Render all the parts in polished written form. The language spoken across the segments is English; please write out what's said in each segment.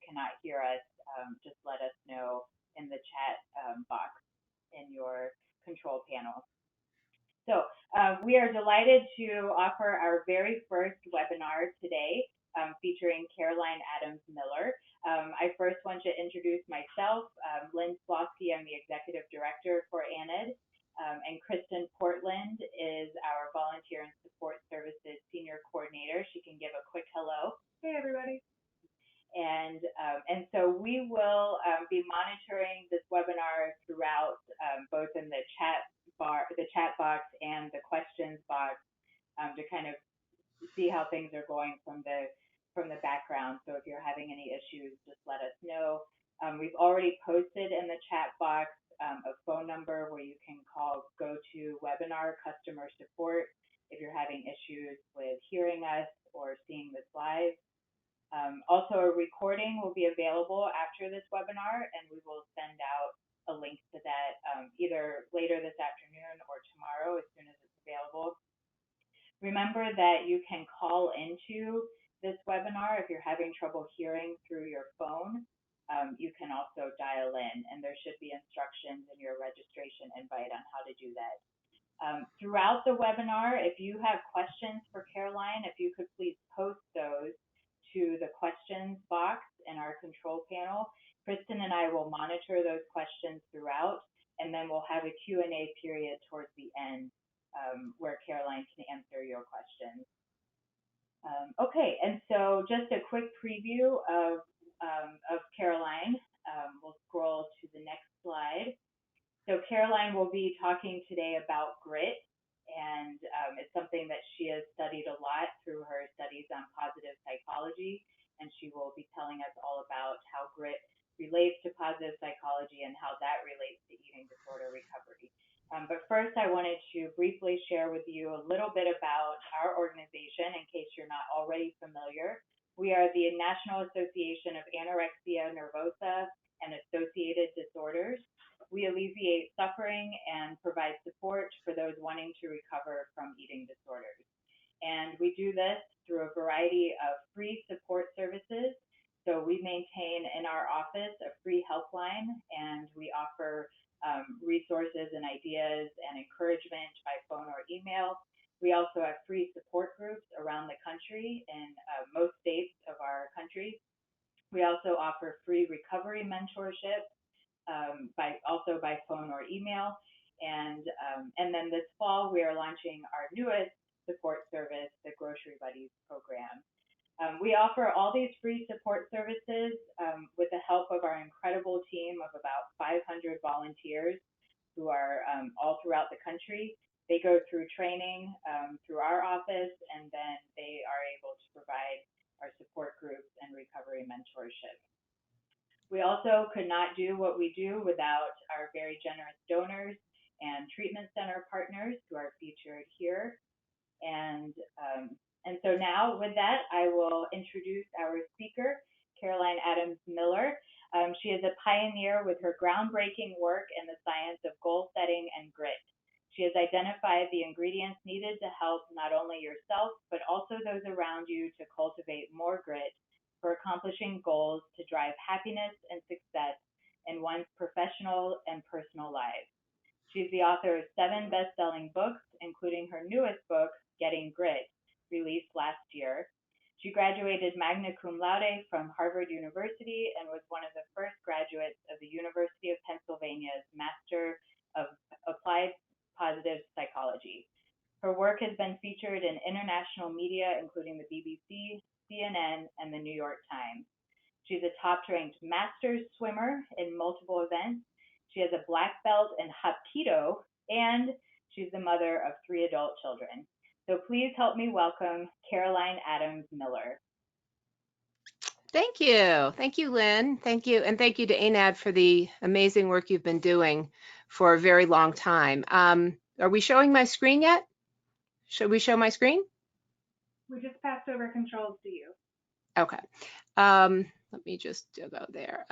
cannot hear us, just let us know in the chat box in your control panel. So we are delighted to offer our very first webinar today featuring Caroline Adams Miller. I first want to introduce myself, Lynn Slosky. I'm the Executive Director for ANAD, and Kristen Portland is our Volunteer and Support Services Senior Coordinator. She can give a quick hello. Hey, everybody. And so we will be monitoring this webinar throughout, both in the chat box and the questions box, to kind of see how things are going from the background. So if you're having any issues, just let us know. We've already posted in the chat box a phone number where you can call GoToWebinar customer support if you're having issues with hearing us or seeing this live. Also, a recording will be available after this webinar, and we will send out a link to that either later this afternoon or tomorrow as soon as it's available. Remember that you can call into this webinar if you're having trouble hearing through your phone. You can also dial in, and there should be instructions in your registration invite on how to do that. Throughout the webinar, if you have questions for Caroline, if you could please post those to the questions box in our control panel. Kristen and I will monitor those questions throughout, and then we'll have a Q&A period towards the end where Caroline can answer your questions. Okay, and so just a quick preview of Caroline. We'll scroll to the next slide. So Caroline will be talking today about grit, and it's something that she has studied a lot through her studies on positive psychology, and she will be telling us all about how grit relates to positive psychology and how that relates to eating disorder recovery. But first, I wanted to briefly share with you a little bit about our organization in case you're not already familiar. We are the National Association of Anorexia Nervosa and Associated Disorders. We alleviate suffering and provide support for those wanting to recover from eating disorders. And we do this through a variety of free support services. So we maintain in our office a free helpline, and we offer resources and ideas and encouragement by phone or email. We also have free support groups around the country in most states of our country. We also offer free recovery mentorship also by phone or email. And then this fall, we are launching our newest support service, the Grocery Buddies program. We offer all these free support services with the help of our incredible team of about 500 volunteers who are all throughout the country. They go through training through our office, and then they are able to provide our support groups and recovery mentorship. We also could not do what we do without our very generous donors and treatment center partners who are featured here. And so now with that, I will introduce our speaker, Caroline Adams Miller. She is a pioneer with her groundbreaking work in the science of goal setting and grit. She has identified the ingredients needed to help not only yourself, but also those around you to cultivate more grit for accomplishing goals to drive happiness and success in one's professional and personal lives. She's the author of 7 best-selling books, including her newest book, Getting Grit, released last year. She graduated magna cum laude from Harvard University and was one of the first graduates of the University of Pennsylvania's Master of Applied Positive Psychology. Her work has been featured in international media, including the BBC, CNN, and the New York Times. She's a top-ranked masters swimmer in multiple events. She has a black belt in Hapkido, and she's the mother of 3 adult children. So please help me welcome Caroline Adams Miller. Thank you. Thank you, Lynn. Thank you. And thank you to ANAD for the amazing work you've been doing for a very long time. Are we showing my screen yet? Should we show my screen? We just passed over controls to you. Okay. Let me just go there.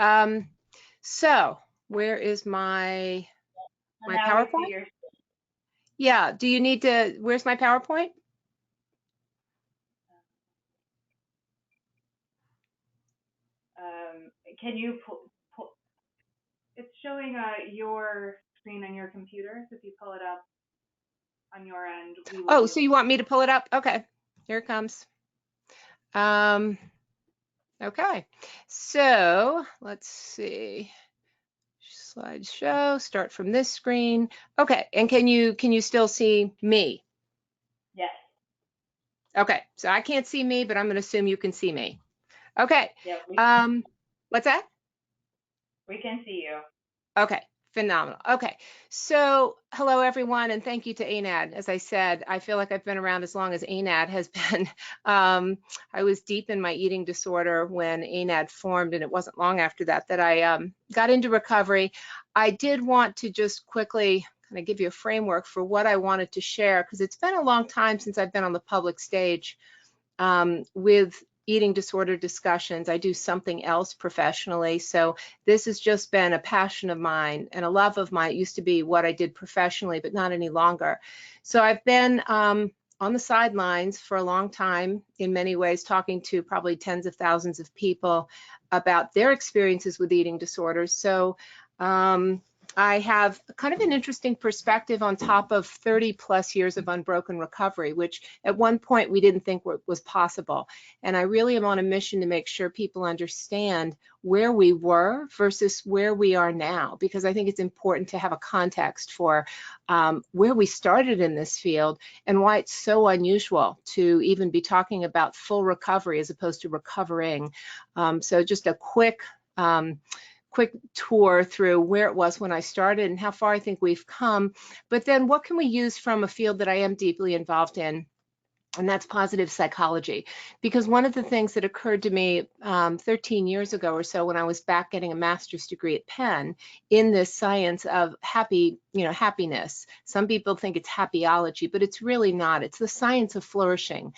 So where is my PowerPoint? Yeah, do you need to, where's my PowerPoint? Can you pull? It's showing your screen on your computer. So if you pull it up on your end, we will Oh, be so able you want me to pull it up? Okay, here it comes. Okay, so let's see. Slideshow, start from this screen. Okay, and can you still see me? Yes. Okay, so I can't see me, but I'm going to assume you can see me. Okay. Yep. What's that? We can see you. Okay, phenomenal. Okay, so hello everyone, and thank you to ANAD. As I said, I feel like I've been around as long as ANAD has been. I was deep in my eating disorder when ANAD formed, and it wasn't long after that that I got into recovery. I did want to just quickly kind of give you a framework for what I wanted to share, because it's been a long time since I've been on the public stage with eating disorder discussions. I do something else professionally. So this has just been a passion of mine and a love of mine. It used to be what I did professionally, but not any longer. So I've been on the sidelines for a long time, in many ways, talking to probably tens of thousands of people about their experiences with eating disorders. So I have kind of an interesting perspective on top of 30 plus years of unbroken recovery, which at one point we didn't think was possible. And I really am on a mission to make sure people understand where we were versus where we are now, because I think it's important to have a context for where we started in this field and why it's so unusual to even be talking about full recovery as opposed to recovering. So just a quick tour through where it was when I started and how far I think we've come, but then what can we use from a field that I am deeply involved in, and that's positive psychology. Because one of the things that occurred to me 13 years ago or so when I was back getting a master's degree at Penn in this science of happiness. Some people think it's happyology, but it's really not. It's the science of flourishing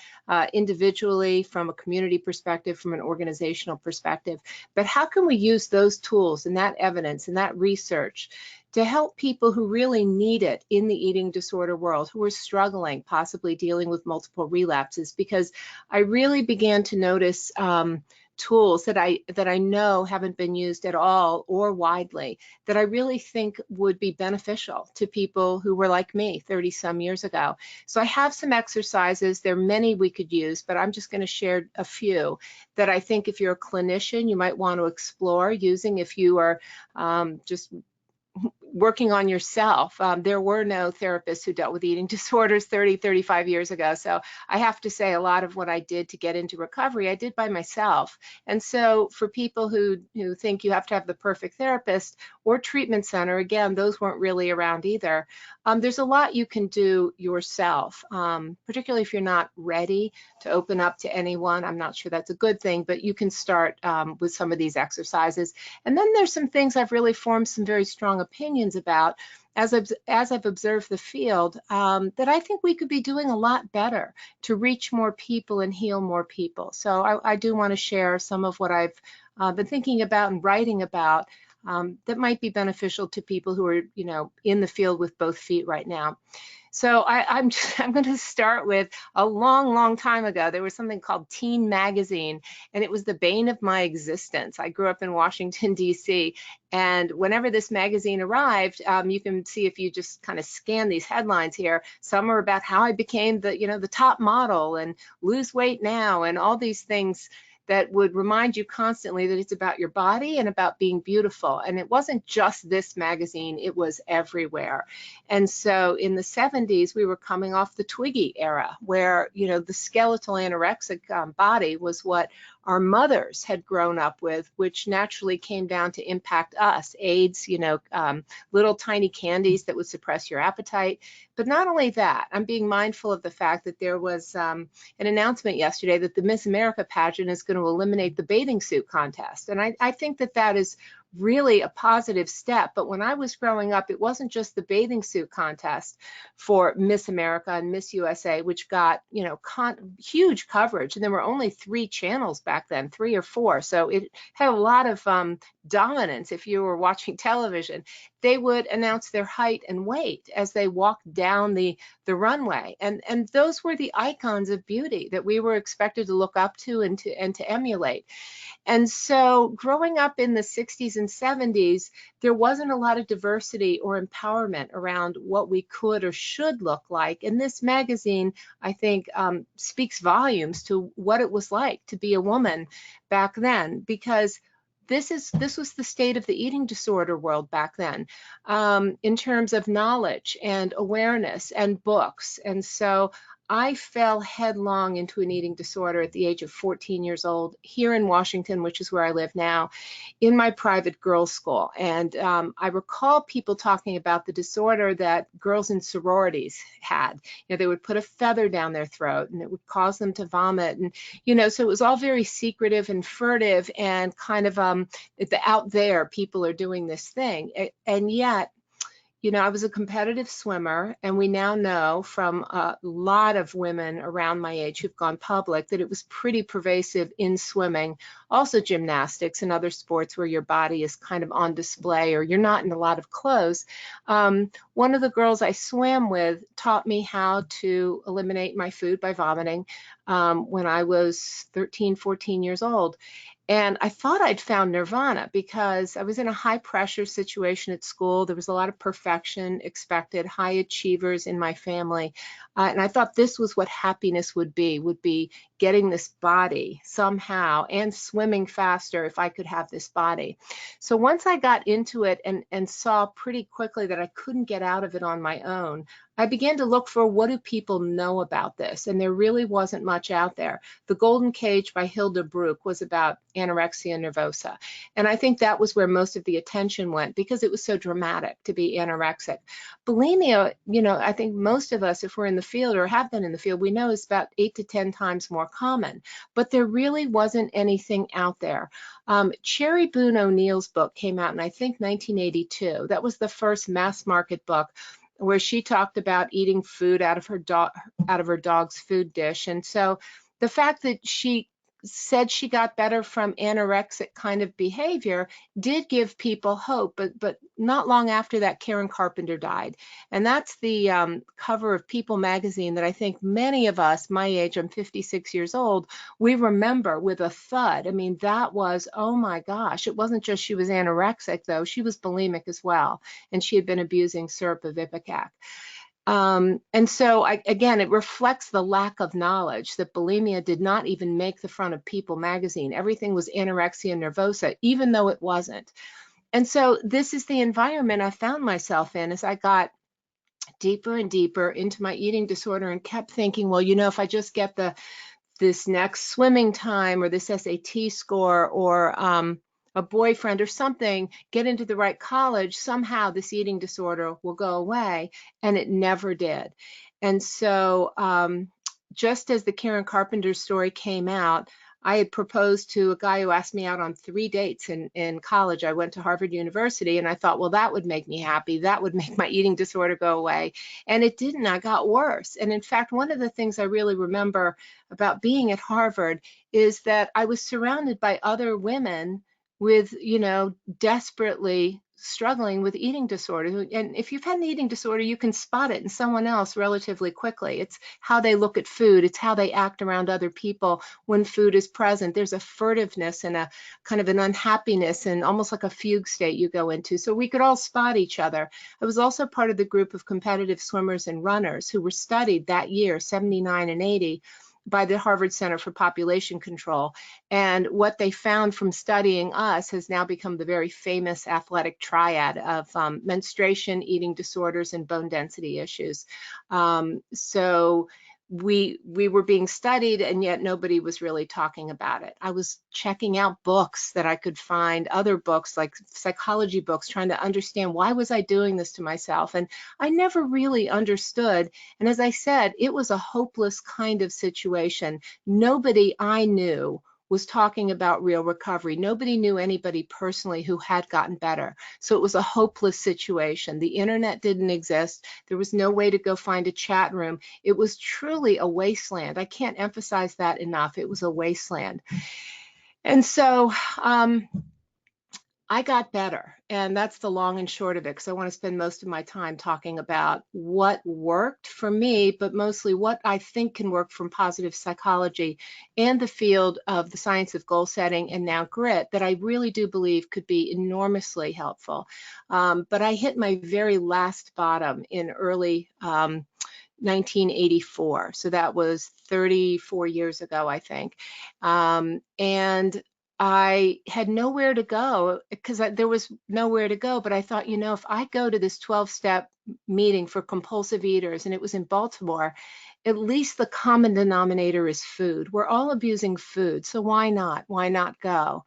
individually, from a community perspective, from an organizational perspective. But how can we use those tools and that evidence and that research to help people who really need it in the eating disorder world, who are struggling, possibly dealing with multiple relapses? Because I really began to notice tools that I know haven't been used at all or widely, that I really think would be beneficial to people who were like me 30 some years ago. So I have some exercises. There are many we could use, but I'm just going to share a few that I think if you're a clinician, you might want to explore using if you are just working on yourself. There were no therapists who dealt with eating disorders 30, 35 years ago. So I have to say a lot of what I did to get into recovery, I did by myself. And so for people who think you have to have the perfect therapist or treatment center, again, those weren't really around either. There's a lot you can do yourself, particularly if you're not ready to open up to anyone. I'm not sure that's a good thing, but you can start with some of these exercises. And then there's some things I've really formed some very strong opinions about as I've observed the field, that I think we could be doing a lot better to reach more people and heal more people. So I do want to share some of what I've been thinking about and writing about that might be beneficial to people who are, in the field with both feet right now. So I'm going to start with a long, long time ago. There was something called Teen Magazine, and it was the bane of my existence. I grew up in Washington, D.C., and whenever this magazine arrived, you can see if you just kind of scan these headlines here, some are about how I became the top model and lose weight now and all these things that would remind you constantly that it's about your body and about being beautiful. And it wasn't just this magazine, it was everywhere. And so in the 70s, we were coming off the Twiggy era where, the skeletal anorexic body was what our mothers had grown up with, which naturally came down to impact us. AIDS, little tiny candies that would suppress your appetite. But not only that, I'm being mindful of the fact that there was an announcement yesterday that the Miss America pageant is going to eliminate the bathing suit contest. And I think that is really a positive step. But when I was growing up, it wasn't just the bathing suit contest for Miss America and Miss USA, which got, huge coverage. And there were only 3 channels back then, 3 or 4. So it had a lot of dominance if you were watching television. They would announce their height and weight as they walked down the the runway. And those were the icons of beauty that we were expected to look up to and to emulate. And so growing up in the 60s and 70s, there wasn't a lot of diversity or empowerment around what we could or should look like. And this magazine, I think, speaks volumes to what it was like to be a woman back then, because this was the state of the eating disorder world back then, in terms of knowledge and awareness and books. And so I fell headlong into an eating disorder at the age of 14 years old here in Washington, which is where I live now, in my private girls' school. And I recall people talking about the disorder that girls in sororities had. You know, they would put a feather down their throat and it would cause them to vomit. And, you know, so it was all very secretive and furtive and kind of out there, people are doing this thing. And yet, you know, I was a competitive swimmer, and we now know from a lot of women around my age who've gone public that it was pretty pervasive in swimming, also gymnastics and other sports where your body is kind of on display or you're not in a lot of clothes. One of the girls I swam with taught me how to eliminate my food by vomiting when I was 13, 14 years old. And I thought I'd found nirvana because I was in a high pressure situation at school. There was a lot of perfection expected, high achievers in my family. And I thought this was what happiness would be getting this body somehow and swimming faster if I could have this body. So once I got into it and saw pretty quickly that I couldn't get out of it on my own, I began to look for, what do people know about this? And there really wasn't much out there. The Golden Cage by Hilda Bruck was about anorexia nervosa. And I think that was where most of the attention went because it was so dramatic to be anorexic. Bulimia, you know, I think most of us, if we're in the field or have been in the field, we know is about 8 to 10 times more common. But there really wasn't anything out there. Cherry Boone O'Neill's book came out in, I think, 1982. That was the first mass market book where she talked about eating food out of her dog's food dish. And so the fact that she said she got better from anorexic kind of behavior did give people hope, but not long after that, Karen Carpenter died. And that's the cover of People magazine that I think many of us, my age, I'm 56 years old, we remember with a thud. I mean, that was, oh my gosh, it wasn't just she was anorexic though, she was bulimic as well. And she had been abusing syrup of Ipecac. And so again, it reflects the lack of knowledge that bulimia did not even make the front of People magazine. Everything was anorexia nervosa, even though it wasn't. And so this is the environment I found myself in as I got deeper and deeper into my eating disorder and kept thinking, well, you know, if I just get this next swimming time or this SAT score or a boyfriend or something, get into the right college, somehow this eating disorder will go away. And it never did. And so just as the Karen Carpenter story came out, I had proposed to a guy who asked me out on 3 dates in college. I went to Harvard University and I thought, well, that would make me happy. That would make my eating disorder go away. And it didn't. I got worse. And in fact, one of the things I really remember about being at Harvard is that I was surrounded by other women with, you know, desperately struggling with eating disorders. And if you've had an eating disorder, you can spot it in someone else relatively quickly. It's how they look at food. It's how they act around other people when food is present. There's a furtiveness and a kind of an unhappiness and almost like a fugue state you go into. So we could all spot each other. I was also part of the group of competitive swimmers and runners who were studied that year, 79 and 80, by the Harvard Center for Population Control. And what they found from studying us has now become the very famous athletic triad of menstruation, eating disorders, and bone density issues. So we were being studied, and yet nobody was really talking about it. I was checking out books that I could find, other books like psychology books, trying to understand why was I doing this to myself. And I never really understood. And as I said, it was a hopeless kind of situation. Nobody I knew was talking about real recovery. Nobody knew anybody personally who had gotten better. So it was a hopeless situation. The internet didn't exist. There was no way to go find a chat room. It was truly a wasteland. I can't emphasize that enough. It was a wasteland. And so I got better. And that's the long and short of it, because I want to spend most of my time talking about what worked for me, but mostly what I think can work from positive psychology and the field of the science of goal setting and now grit that I really do believe could be enormously helpful. But I hit my very last bottom in early 1984. So that was 34 years ago, I think. And I had nowhere to go because there was nowhere to go. But I thought, you know, if I go to this 12-step meeting for compulsive eaters, and it was in Baltimore, at least the common denominator is food. We're all abusing food. So why not? Why not go?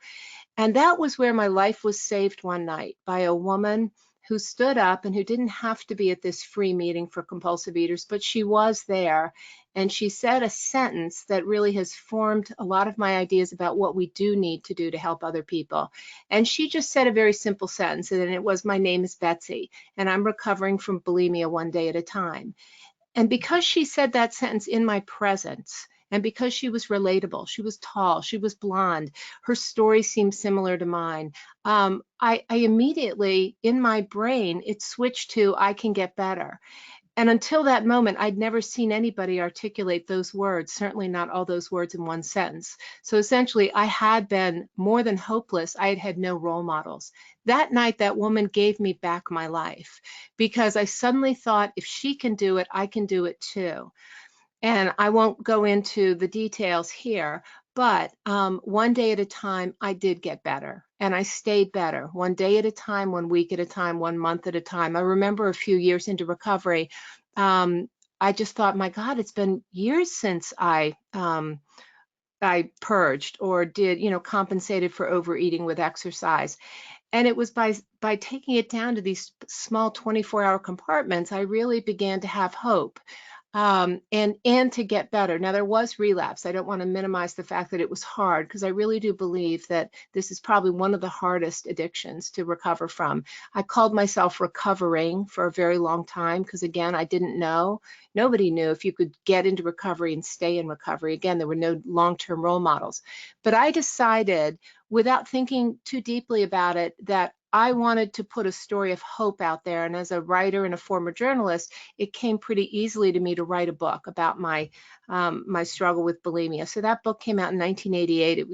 And that was where my life was saved one night by a woman who stood up and who didn't have to be at this free meeting for compulsive eaters, but she was there. And she said a sentence that really has formed a lot of my ideas about what we do need to do to help other people. And she just said a very simple sentence, and it was, "My name is Betsy, and I'm recovering from bulimia one day at a time." And because she said that sentence in my presence, and because she was relatable, she was tall, she was blonde, her story seemed similar to mine, I immediately, in my brain, it switched to, I can get better. And until that moment, I'd never seen anybody articulate those words, certainly not all those words in one sentence. So essentially, I had been more than hopeless. I had had no role models. That night, that woman gave me back my life because I suddenly thought, if she can do it, I can do it too. And I won't go into the details here, but one day at a time, I did get better. And I stayed better, one day at a time, one week at a time, one month at a time. I remember a few years into recovery, I just thought, my God, it's been years since I purged or did, you know, compensated for overeating with exercise. And it was by taking it down to these small 24-hour compartments, I really began to have hope, and to get better. Now, there was relapse. I don't want to minimize the fact that it was hard, because I really do believe that this is probably one of the hardest addictions to recover from. I called myself recovering for a very long time because, again, I didn't know. Nobody knew if you could get into recovery and stay in recovery. Again, there were no long-term role models. But I decided, without thinking too deeply about it, that I wanted to put a story of hope out there. And as a writer and a former journalist, it came pretty easily to me to write a book about my struggle with bulimia. So that book came out in 1988.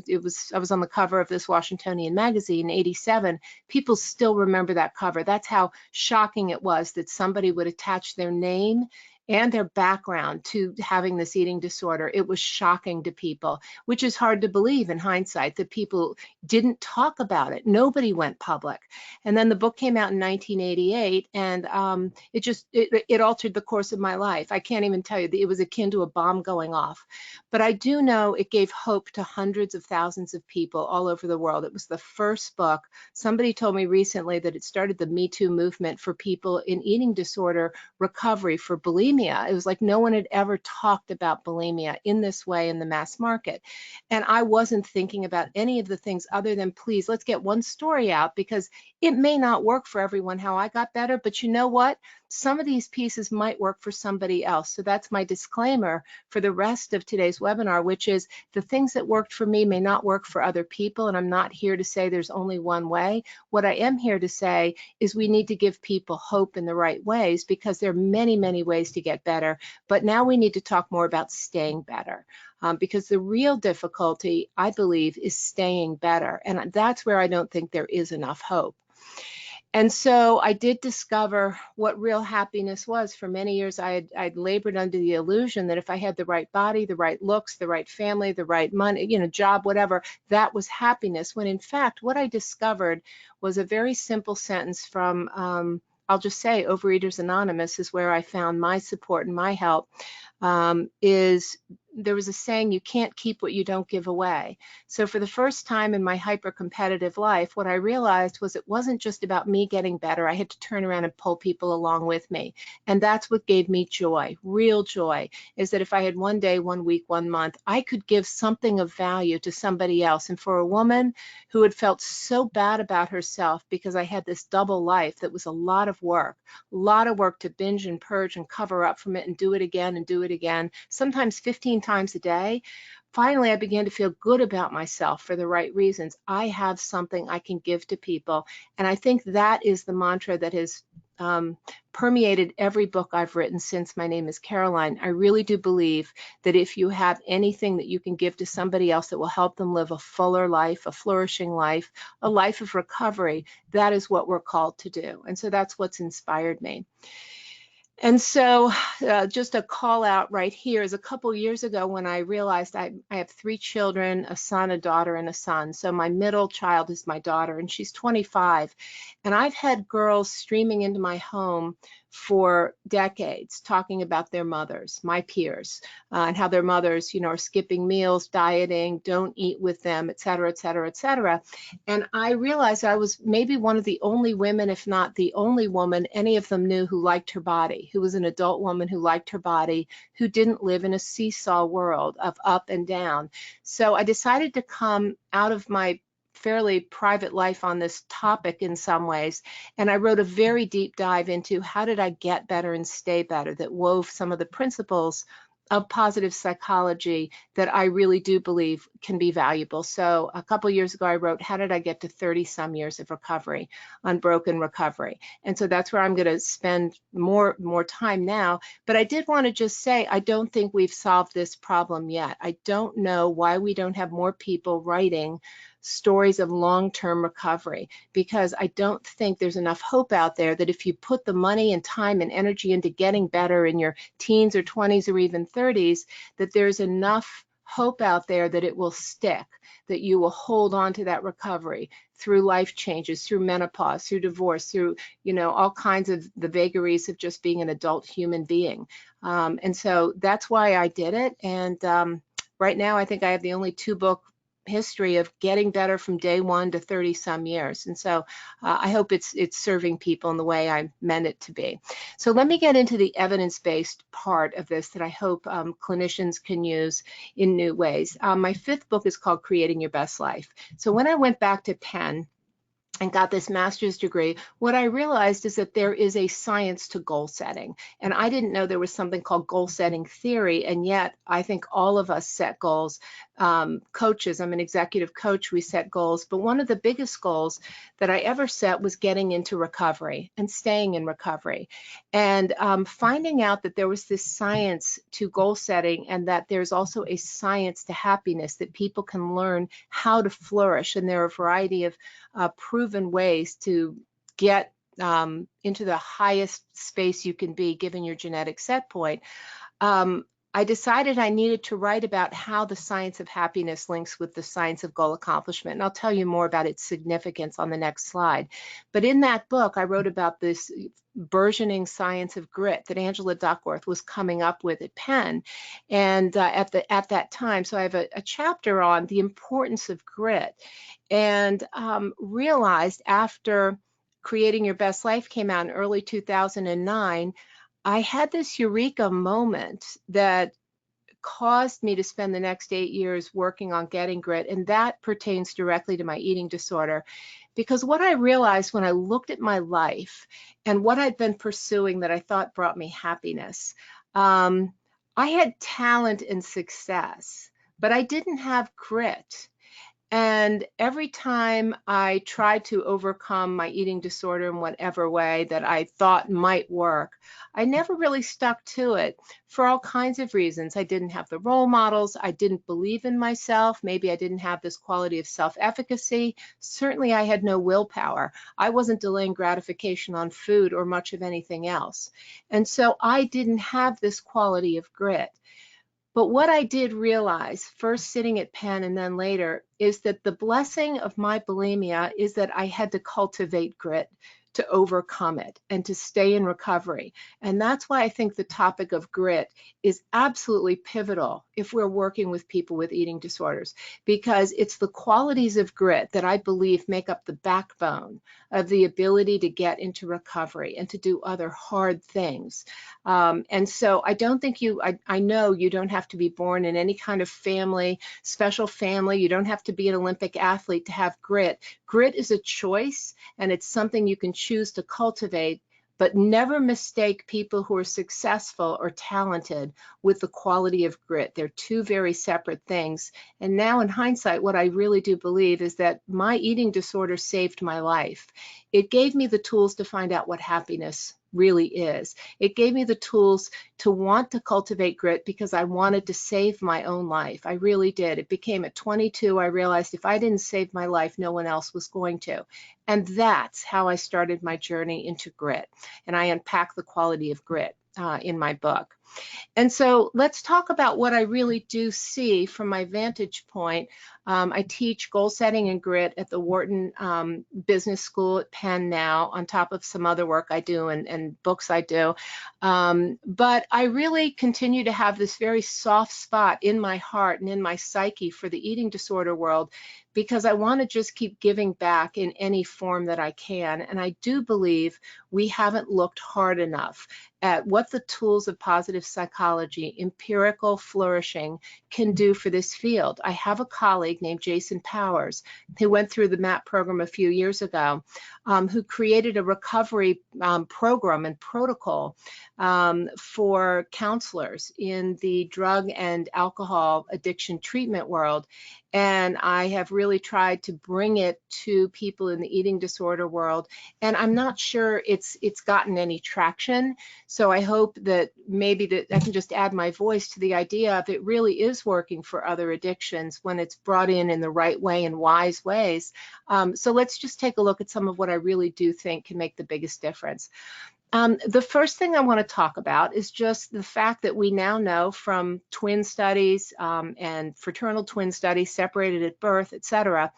I was on the cover of this Washingtonian magazine in 87. People still remember that cover. That's how shocking it was that somebody would attach their name and their background to having this eating disorder. It was shocking to people, which is hard to believe in hindsight, that people didn't talk about it. Nobody went public. And then the book came out in 1988, and it altered the course of my life. I can't even tell you, it was akin to a bomb going off. But I do know it gave hope to hundreds of thousands of people all over the world. It was the first book. Somebody told me recently that it started the Me Too movement for people in eating disorder recovery for bulimia. It was like no one had ever talked about bulimia in this way in the mass market. And I wasn't thinking about any of the things other than, please, let's get one story out, because it may not work for everyone how I got better, but you know what? Some of these pieces might work for somebody else. So that's my disclaimer for the rest of today's webinar, which is the things that worked for me may not work for other people. And I'm not here to say there's only one way. What I am here to say is we need to give people hope in the right ways, because there are many, many ways to get better. But now we need to talk more about staying better. Because the real difficulty, I believe, is staying better. And that's where I don't think there is enough hope. And so I did discover what real happiness was. For many years, I'd labored under the illusion that if I had the right body, the right looks, the right family, the right money, you know, job, whatever, that was happiness. When in fact, what I discovered was a very simple sentence from, I'll just say, Overeaters Anonymous is where I found my support and my help. There was a saying, you can't keep what you don't give away. So for the first time in my hyper-competitive life, what I realized was it wasn't just about me getting better. I had to turn around and pull people along with me. And that's what gave me joy, real joy, is that if I had one day, 1 week, 1 month, I could give something of value to somebody else. And for a woman who had felt so bad about herself because I had this double life that was a lot of work to binge and purge and cover up from it and do it again, sometimes 15 times a day. finally I began to feel good about myself for the right reasons. I have something I can give to people. And I think that is the mantra that has permeated every book I've written since My Name is Caroline. I really do believe that if you have anything that you can give to somebody else that will help them live a fuller life, a flourishing life, a life of recovery, that is what we're called to do. And so that's what's inspired me. And so just a call out right here is a couple years ago when I realized I have 3 children, a son, a daughter, and a son. So my middle child is my daughter, and she's 25. And I've had girls streaming into my home for decades talking about their mothers, my peers, and how their mothers, are skipping meals, dieting, don't eat with them, et cetera, et cetera, et cetera. And I realized I was maybe one of the only women, if not the only woman, any of them knew who liked her body, who was an adult woman who liked her body, who didn't live in a seesaw world of up and down. So I decided to come out of my fairly private life on this topic in some ways. And I wrote a very deep dive into how did I get better and stay better that wove some of the principles of positive psychology that I really do believe can be valuable. So a couple years ago, I wrote, how did I get to 30 some years of recovery, unbroken recovery? And so that's where I'm going to spend more time now. But I did want to just say, I don't think we've solved this problem yet. I don't know why we don't have more people writing stories of long-term recovery, because I don't think there's enough hope out there that if you put the money and time and energy into getting better in your teens or 20s or even 30s, that there's enough hope out there that it will stick, that you will hold on to that recovery through life changes, through menopause, through divorce, through, all kinds of the vagaries of just being an adult human being. And so that's why I did it. And right now, I think I have the only 2-book history of getting better from day 1 to 30 some years. And so I hope it's serving people in the way I meant it to be. So let me get into the evidence-based part of this that I hope clinicians can use in new ways. My 5th book is called Creating Your Best Life. So when I went back to Penn and got this master's degree, what I realized is that there is a science to goal setting. And I didn't know there was something called goal setting theory. And yet I think all of us set goals. Coaches, I'm an executive coach, we set goals. But one of the biggest goals that I ever set was getting into recovery and staying in recovery. And finding out that there was this science to goal setting and that there's also a science to happiness, that people can learn how to flourish. And there are a variety of proven ways to get into the highest space you can be given your genetic set point. I decided I needed to write about how the science of happiness links with the science of goal accomplishment. And I'll tell you more about its significance on the next slide. But in that book, I wrote about this burgeoning science of grit that Angela Duckworth was coming up with at Penn. And at that time, so I have a chapter on the importance of grit, and realized after Creating Your Best Life came out in early 2009, I had this eureka moment that caused me to spend the next 8 years working on getting grit, and that pertains directly to my eating disorder. Because what I realized when I looked at my life and what I'd been pursuing that I thought brought me happiness, I had talent and success, but I didn't have grit. And every time I tried to overcome my eating disorder in whatever way that I thought might work, I never really stuck to it for all kinds of reasons. I didn't have the role models. I didn't believe in myself. Maybe I didn't have this quality of self-efficacy. Certainly, I had no willpower. I wasn't delaying gratification on food or much of anything else. And so I didn't have this quality of grit. But what I did realize, first sitting at Penn and then later, is that the blessing of my bulimia is that I had to cultivate grit to overcome it and to stay in recovery. And that's why I think the topic of grit is absolutely pivotal if we're working with people with eating disorders, because it's the qualities of grit that I believe make up the backbone of the ability to get into recovery and to do other hard things. And so I don't think I know you don't have to be born in any kind of family, special family. You don't have to be an Olympic athlete to have grit. Grit is a choice, and it's something you can choose to cultivate, but never mistake people who are successful or talented with the quality of grit. They're two very separate things. And now in hindsight, what I really do believe is that my eating disorder saved my life. It gave me the tools to find out what happiness really is. It gave me the tools to want to cultivate grit because I wanted to save my own life. I really did. It became at 22, I realized if I didn't save my life, no one else was going to. And that's how I started my journey into grit. And I unpack the quality of grit in my book. And so let's talk about what I really do see from my vantage point. I teach goal setting and grit at the Wharton Business School at Penn now, on top of some other work I do and books I do. But I really continue to have this very soft spot in my heart and in my psyche for the eating disorder world, because I want to just keep giving back in any form that I can. And I do believe we haven't looked hard enough at what the tools of positive psychology, empirical flourishing, can do for this field. I have a colleague named Jason Powers who went through the MAP program a few years ago, who created a recovery program and protocol for counselors in the drug and alcohol addiction treatment world. And I have really tried to bring it to people in the eating disorder world. And I'm not sure it's gotten any traction. So I hope that maybe that I can just add my voice to the idea of it really is working for other addictions when it's brought in the right way and wise ways. So let's just take a look at some of what I really do think can make the biggest difference. The first thing I want to talk about is just the fact that we now know from twin studies and fraternal twin studies, separated at birth, et cetera,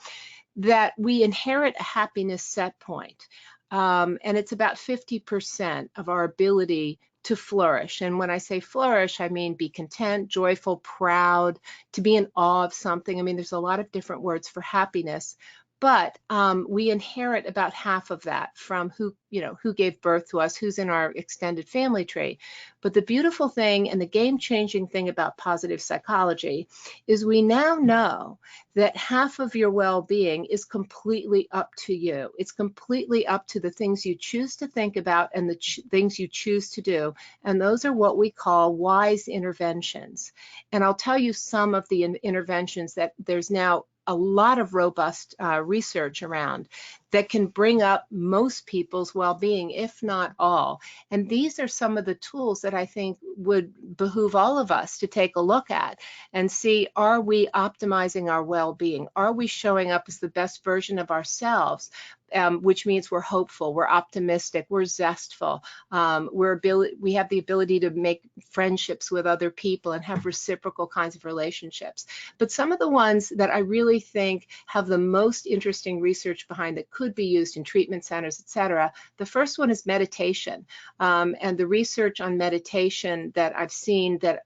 that we inherit a happiness set point. And it's about 50% of our ability to flourish. And when I say flourish, I mean be content, joyful, proud, to be in awe of something. I mean, there's a lot of different words for happiness. But we inherit about half of that from who gave birth to us, who's in our extended family tree. But the beautiful thing and the game-changing thing about positive psychology is we now know that half of your well-being is completely up to you. It's completely up to the things you choose to think about and the things you choose to do. And those are what we call wise interventions. And I'll tell you some of the interventions that there's now a lot of robust research around that can bring up most people's well-being, if not all. And these are some of the tools that I think would behoove all of us to take a look at and see, are we optimizing our well-being? Are we showing up as the best version of ourselves? Which means we're hopeful, we're optimistic, we're zestful, we have the ability to make friendships with other people and have reciprocal kinds of relationships. But some of the ones that I really think have the most interesting research behind that could be used in treatment centers, et cetera, the first one is meditation. And the research on meditation that I've seen that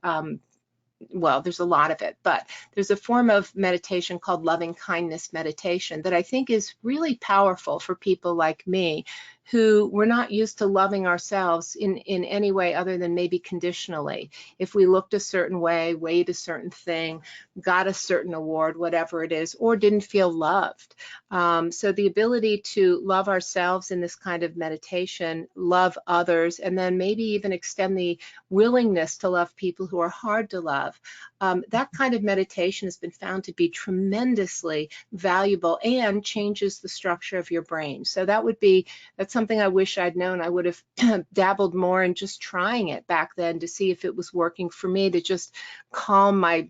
well, there's a lot of it, but there's a form of meditation called loving kindness meditation that I think is really powerful for people like me who were not used to loving ourselves in any way other than maybe conditionally. If we looked a certain way, weighed a certain thing, got a certain award, whatever it is, or didn't feel loved. So the ability to love ourselves in this kind of meditation, love others, and then maybe even extend the willingness to love people who are hard to love. That kind of meditation has been found to be tremendously valuable and changes the structure of your brain. So that's something I wish I'd known. I would have dabbled more in just trying it back then to see if it was working for me, to just calm my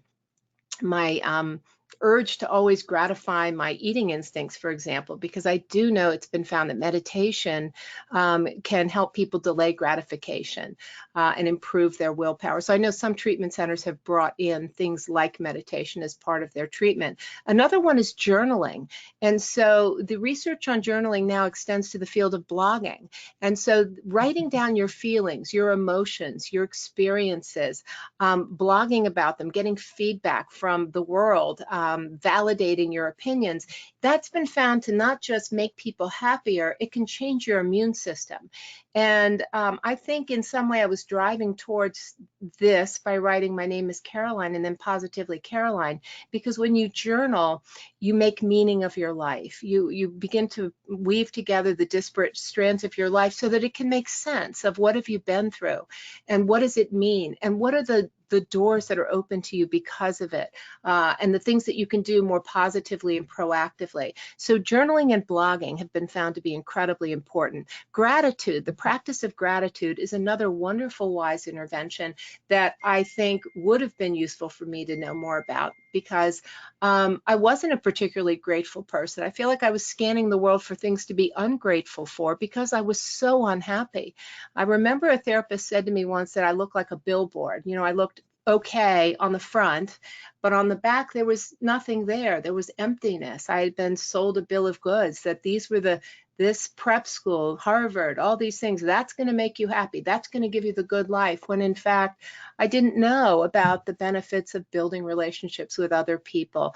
urge to always gratify my eating instincts, for example, because I do know it's been found that meditation can help people delay gratification and improve their willpower. So I know some treatment centers have brought in things like meditation as part of their treatment. Another one is journaling. And so the research on journaling now extends to the field of blogging. And so writing down your feelings, your emotions, your experiences, blogging about them, getting feedback from the world, validating your opinions, that's been found to not just make people happier, it can change your immune system. And I think in some way I was driving towards this by writing My Name is Caroline and then Positively Caroline, because when you journal, you make meaning of your life. You begin to weave together the disparate strands of your life so that it can make sense of what have you been through and what does it mean and what are the doors that are open to you because of it, and the things that you can do more positively and proactively. So journaling and blogging have been found to be incredibly important. Gratitude, the practice of gratitude, is another wonderful, wise intervention that I think would have been useful for me to know more about, because I wasn't a particularly grateful person. I feel like I was scanning the world for things to be ungrateful for because I was so unhappy. I remember a therapist said to me once that I looked like a billboard. You know, I looked okay on the front, but on the back there was nothing there. There was emptiness. I had been sold a bill of goods that these were this prep school, Harvard, all these things, that's going to make you happy. That's going to give you the good life. When in fact, I didn't know about the benefits of building relationships with other people,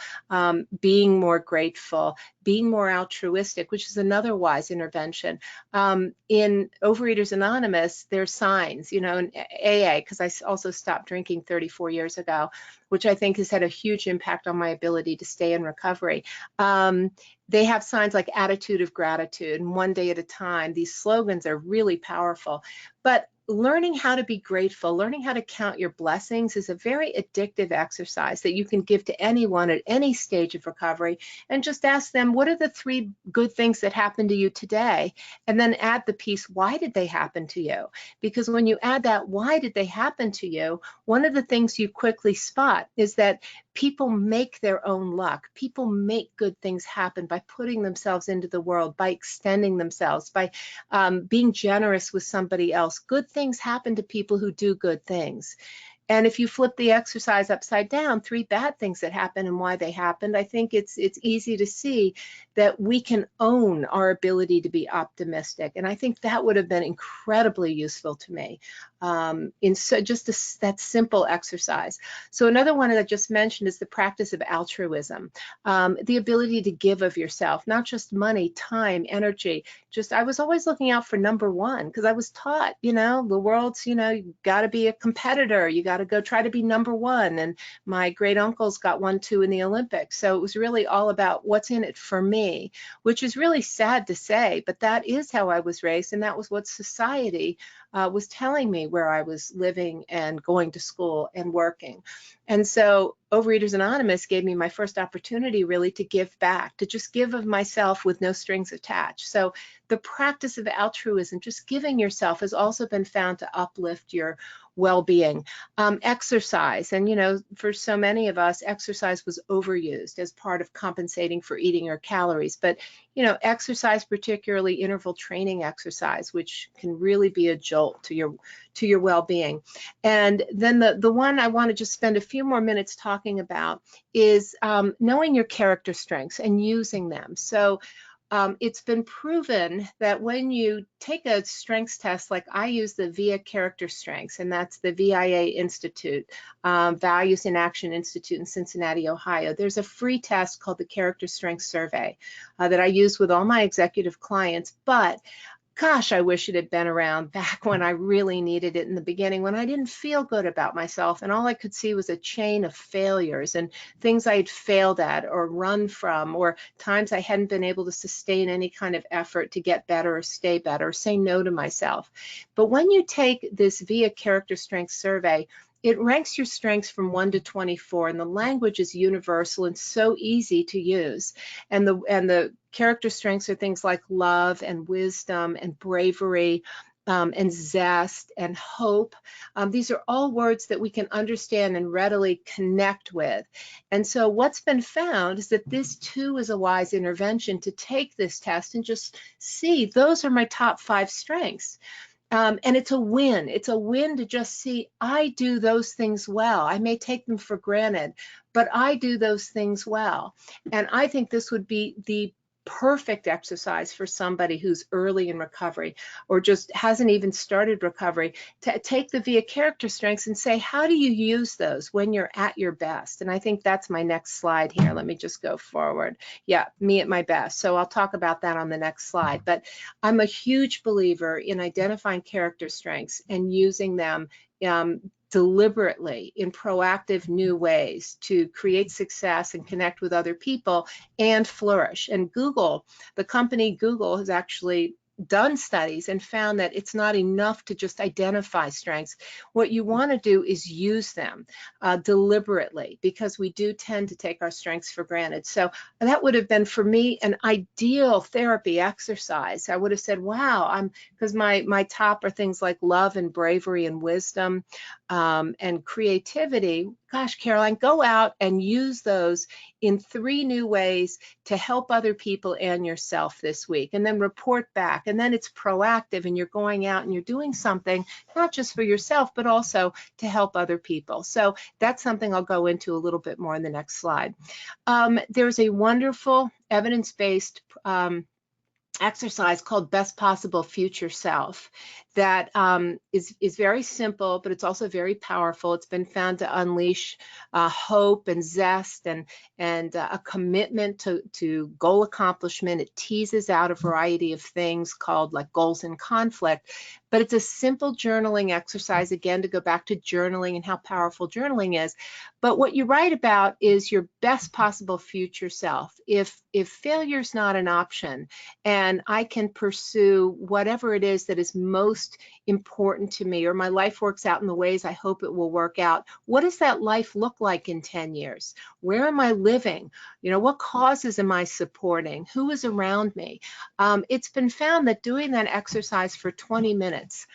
being more grateful, being more altruistic, which is another wise intervention. In Overeaters Anonymous, there's signs, you know, in AA, because I also stopped drinking 34 years ago, which I think has had a huge impact on my ability to stay in recovery. They have signs like attitude of gratitude and one day at a time. These slogans are really powerful. But learning how to be grateful, learning how to count your blessings is a very addictive exercise that you can give to anyone at any stage of recovery, and just ask them, what are the 3 good things that happened to you today? And then add the piece, why did they happen to you? Because when you add that, why did they happen to you? One of the things you quickly spot is that people make their own luck. People make good things happen by putting themselves into the world, by extending themselves, by being generous with somebody else. Good things happen to people who do good things. And if you flip the exercise upside down, 3 bad things that happen and why they happened, I think it's easy to see that we can own our ability to be optimistic. And I think that would have been incredibly useful to me in that simple exercise. So another one that I just mentioned is the practice of altruism, the ability to give of yourself, not just money, time, energy. I was always looking out for number 1 because I was taught, you know, the world's, you know, you got to be a competitor. You got to go try to be number 1. And my great uncles got 1, 2 in the Olympics. So it was really all about what's in it for me, which is really sad to say, but that is how I was raised. And that was what society was telling me where I was living and going to school and working. And so Overeaters Anonymous gave me my first opportunity really to give back, to just give of myself with no strings attached. So the practice of altruism, just giving yourself, has also been found to uplift your well-being. Exercise, and you know, for so many of us, exercise was overused as part of compensating for eating or calories. But you know, exercise, particularly interval training exercise, which can really be a jolt to your well-being. And then the one I want to just spend a few more minutes talking about is knowing your character strengths and using them. So it's been proven that when you take a strengths test, like I use the VIA Character Strengths, and that's the VIA Institute, Values in Action Institute in Cincinnati, Ohio. There's a free test called the Character Strengths Survey that I use with all my executive clients, but gosh, I wish it had been around back when I really needed it in the beginning, when I didn't feel good about myself and all I could see was a chain of failures and things I had failed at or run from, or times I hadn't been able to sustain any kind of effort to get better or stay better, or say no to myself. But when you take this VIA Character Strengths Survey, it ranks your strengths from 1 to 24, and the language is universal and so easy to use. And the character strengths are things like love and wisdom and bravery, and zest and hope. These are all words that we can understand and readily connect with. And so what's been found is that this too is a wise intervention, to take this test and just see, those are my top 5 strengths. And it's a win. It's a win to just see, I do those things well. I may take them for granted, but I do those things well. And I think this would be the perfect exercise for somebody who's early in recovery or just hasn't even started recovery, to take the VIA character strengths and say, how do you use those when you're at your best? And I think that's my next slide here. Let me just go forward. Yeah, me at my best. So I'll talk about that on the next slide. But I'm a huge believer in identifying character strengths and using them deliberately in proactive new ways to create success and connect with other people and flourish. And Google, the company Google, has actually done studies and found that it's not enough to just identify strengths. What you want to do is use them deliberately, because we do tend to take our strengths for granted. So that would have been for me an ideal therapy exercise. I would have said, wow, because my top are things like love and bravery and wisdom and creativity. Gosh, Caroline, go out and use those in 3 new ways to help other people and yourself this week, and then report back. And then it's proactive, and you're going out and you're doing something not just for yourself, but also to help other people. So that's something I'll go into a little bit more in the next slide. There's a wonderful evidence-based exercise called Best Possible Future Self that is very simple, but it's also very powerful. It's been found to unleash hope and zest and a commitment to goal accomplishment. It teases out a variety of things called like goals in conflict, but it's a simple journaling exercise, again, to go back to journaling and how powerful journaling is. But what you write about is your best possible future self. If failure's not an option, and I can pursue whatever it is that is most important to me, or my life works out in the ways I hope it will work out, what does that life look like in 10 years? Where am I living? You know, what causes am I supporting? Who is around me? It's been found that doing that exercise for 20 minutes,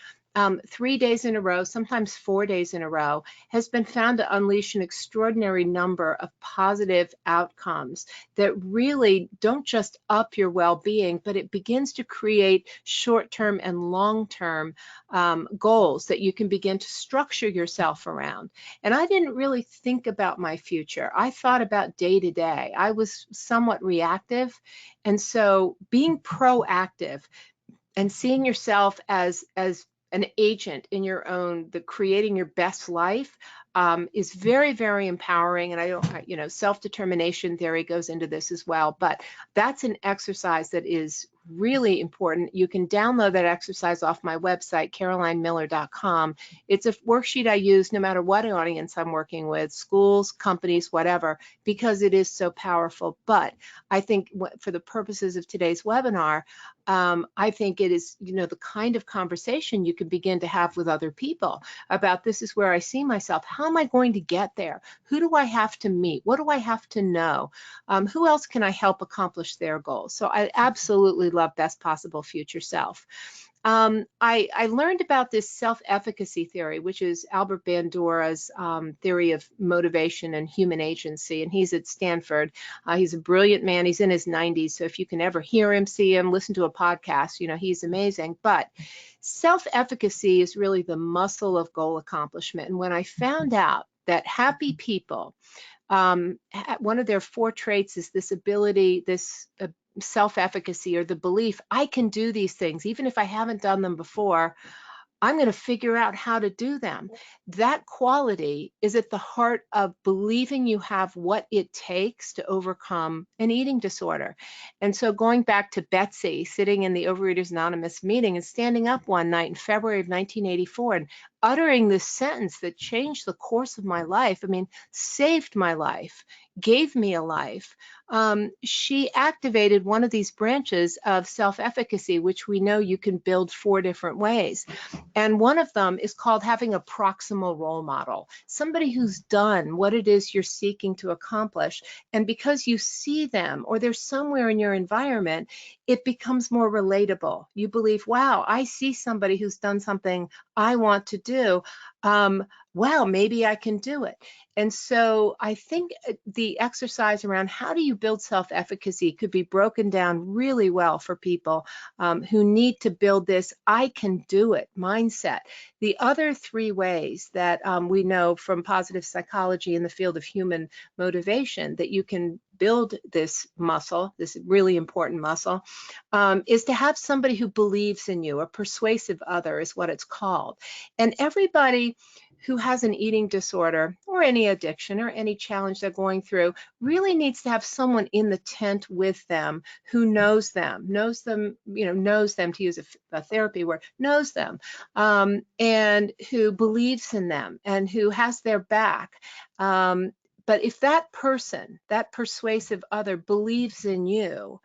3 days in a row, sometimes 4 days in a row, has been found to unleash an extraordinary number of positive outcomes that really don't just up your well-being, but it begins to create short-term and long-term goals that you can begin to structure yourself around. And I didn't really think about my future. I thought about day to day. I was somewhat reactive. And so being proactive and seeing yourself as an agent in your own, creating your best life is very, very empowering. And self-determination theory goes into this as well, but that's an exercise that is really important. You can download that exercise off my website, carolinemiller.com. It's a worksheet I use no matter what audience I'm working with, schools, companies, whatever, because it is so powerful. But I think for the purposes of today's webinar, I think it is, the kind of conversation you can begin to have with other people about, this is where I see myself. How am I going to get there? Who do I have to meet? What do I have to know? Who else can I help accomplish their goals? So I absolutely love Best Possible Future Self. I learned about this self-efficacy theory, which is Albert Bandura's theory of motivation and human agency, and he's at Stanford. He's a brilliant man. He's in his 90s, so if you can ever hear him, see him, listen to a podcast, he's amazing. But self-efficacy is really the muscle of goal accomplishment. And when I found out that happy people, one of their 4 traits is this ability, this self-efficacy, or the belief, I can do these things, even if I haven't done them before, I'm going to figure out how to do them. That quality is at the heart of believing you have what it takes to overcome an eating disorder. And so going back to Betsy sitting in the Overeaters Anonymous meeting and standing up one night in February of 1984 and uttering this sentence that changed the course of my life, saved my life, gave me a life. She activated one of these branches of self-efficacy, which we know you can build 4 different ways. And one of them is called having a proximal role model, somebody who's done what it is you're seeking to accomplish. And because you see them, or they're somewhere in your environment, it becomes more relatable. You believe, wow, I see somebody who's done something I want to do. Wow, maybe I can do it. And so I think the exercise around how do you build self-efficacy could be broken down really well for people who need to build this I can do it mindset. The other 3 ways that we know from positive psychology in the field of human motivation that you can build this muscle, this really important muscle, is to have somebody who believes in you. A persuasive other is what it's called. And everybody who has an eating disorder or any addiction or any challenge they're going through really needs to have someone in the tent with them who knows them, knows them, to use a therapy word, knows them, and who believes in them and who has their back. But if that person, that persuasive other, believes in you,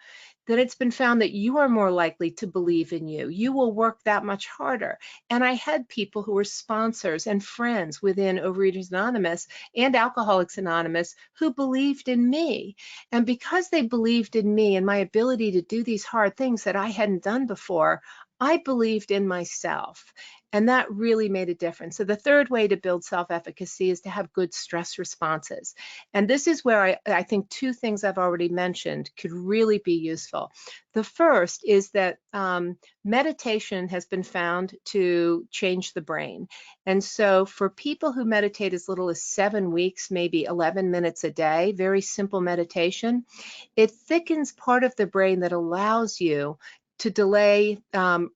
then it's been found that you are more likely to believe in you. You will work that much harder. And I had people who were sponsors and friends within Overeaters Anonymous and Alcoholics Anonymous who believed in me. And because they believed in me and my ability to do these hard things that I hadn't done before, I believed in myself. And that really made a difference. So the third way to build self-efficacy is to have good stress responses. And this is where I think two things I've already mentioned could really be useful. The first is that meditation has been found to change the brain. And so for people who meditate as little as 7 weeks, maybe 11 minutes a day, very simple meditation, it thickens part of the brain that allows you to delay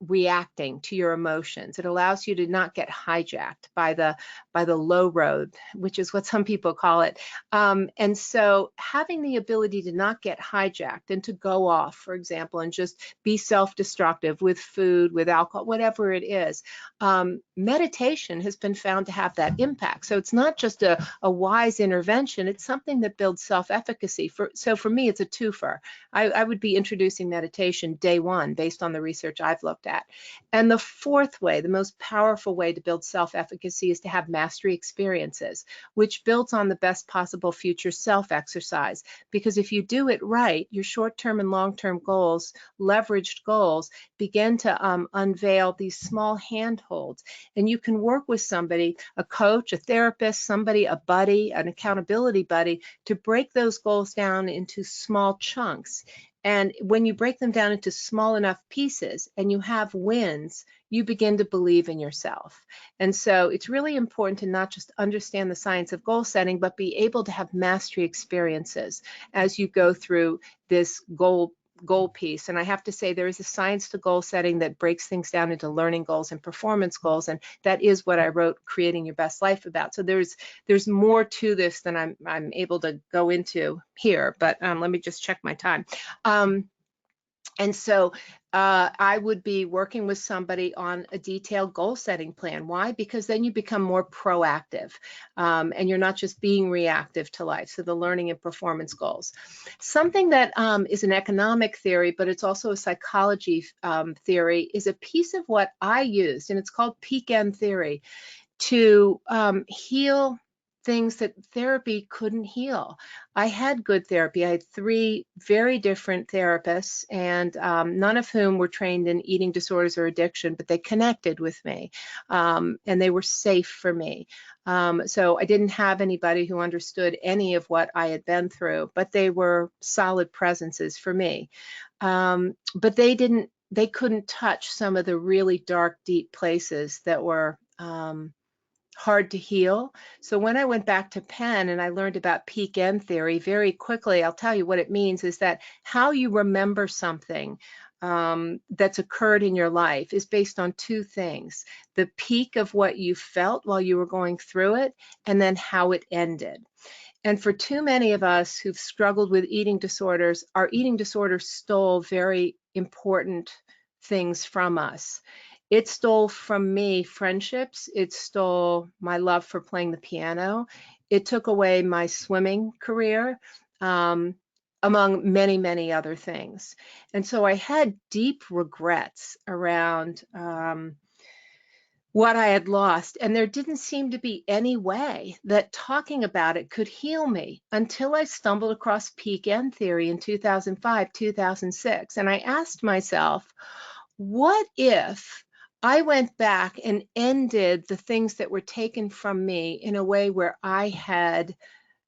reacting to your emotions. It allows you to not get hijacked by the low road, which is what some people call it. And so having the ability to not get hijacked and to go off, for example, and just be self-destructive with food, with alcohol, whatever it is, meditation has been found to have that impact. So it's not just a wise intervention, it's something that builds self-efficacy. So for me, it's a twofer. I would be introducing meditation day one based on the research I've looked at. And the fourth way, the most powerful way to build self-efficacy, is to have mastery experiences, which builds on the best possible future self exercise. Because if you do it right, your short-term and long-term goals, leveraged goals, begin to unveil these small handholds. And you can work with somebody, a coach, a therapist, somebody, a buddy, an accountability buddy, to break those goals down into small chunks. And when you break them down into small enough pieces and you have wins, you begin to believe in yourself. And so it's really important to not just understand the science of goal setting, but be able to have mastery experiences as you go through this goal piece. And I have to say, there is a science to goal setting that breaks things down into learning goals and performance goals. And that is what I wrote Creating Your Best Life about. So there's more to this than I'm able to go into here, but let me just check my time. And so I would be working with somebody on a detailed goal setting plan. Why? Because then you become more proactive and you're not just being reactive to life. So the learning and performance goals. Something that is an economic theory, but it's also a psychology theory, is a piece of what I used, and it's called PChem Theory, to heal things that therapy couldn't heal. I had good therapy. I had 3 very different therapists, and none of whom were trained in eating disorders or addiction, but they connected with me, and they were safe for me. So I didn't have anybody who understood any of what I had been through, but they were solid presences for me. But they couldn't touch some of the really dark, deep places that were hard to heal. So when I went back to Penn and I learned about PChem theory, very quickly, I'll tell you what it means is that how you remember something that's occurred in your life is based on 2 things: the peak of what you felt while you were going through it, and then how it ended. And for too many of us who've struggled with eating disorders, our eating disorders stole very important things from us. It stole from me friendships. It stole my love for playing the piano. It took away my swimming career, among many, many other things. And so I had deep regrets around what I had lost. And there didn't seem to be any way that talking about it could heal me until I stumbled across PChem theory in 2005, 2006. And I asked myself, what if I went back and ended the things that were taken from me in a way where I had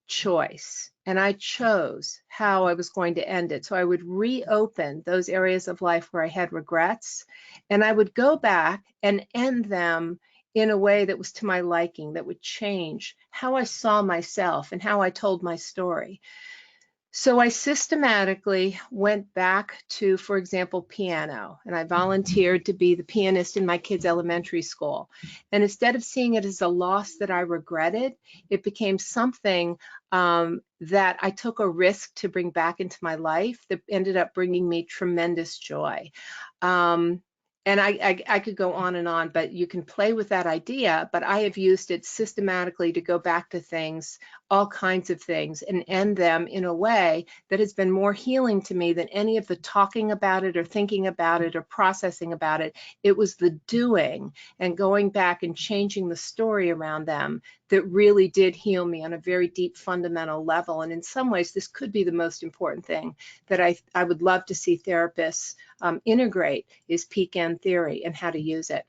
choice, and I chose how I was going to end it. So I would reopen those areas of life where I had regrets, and I would go back and end them in a way that was to my liking, that would change how I saw myself and how I told my story. So I systematically went back to, for example, piano, and I volunteered to be the pianist in my kids' elementary school. And instead of seeing it as a loss that I regretted, it became something that I took a risk to bring back into my life that ended up bringing me tremendous joy. Um, and I could go on, but you can play with that idea. But I have used it systematically to go back to things, all kinds of things, and end them in a way that has been more healing to me than any of the talking about it or thinking about it or processing about it. It was the doing and going back and changing the story around them that really did heal me on a very deep fundamental level. And in some ways, this could be the most important thing that I would love to see therapists integrate is PChem theory and how to use it.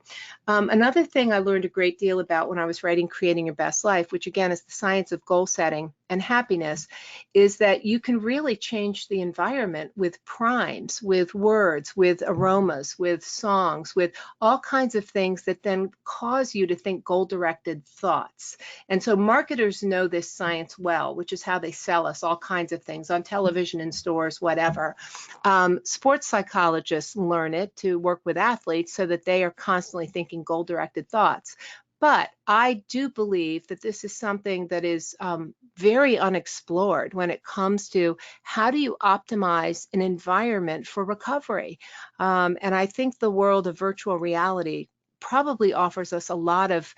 Another thing I learned a great deal about when I was writing Creating Your Best Life, which again is the science of goal setting and happiness, is that you can really change the environment with primes, with words, with aromas, with songs, with all kinds of things that then cause you to think goal-directed thoughts. And so marketers know this science well, which is how they sell us all kinds of things on television, in stores, whatever. Sports psychologists learn it to work with athletes so that they are constantly thinking goal-directed thoughts. But I do believe that this is something that is very unexplored when it comes to how do you optimize an environment for recovery. And I think the world of virtual reality probably offers us a lot of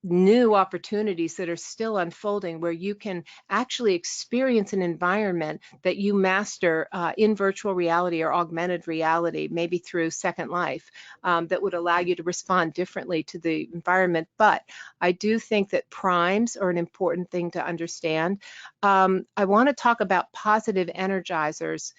new opportunities that are still unfolding where you can actually experience an environment that you master in virtual reality or augmented reality, maybe through Second Life, that would allow you to respond differently to the environment. But I do think that primes are an important thing to understand. I want to talk about positive energizers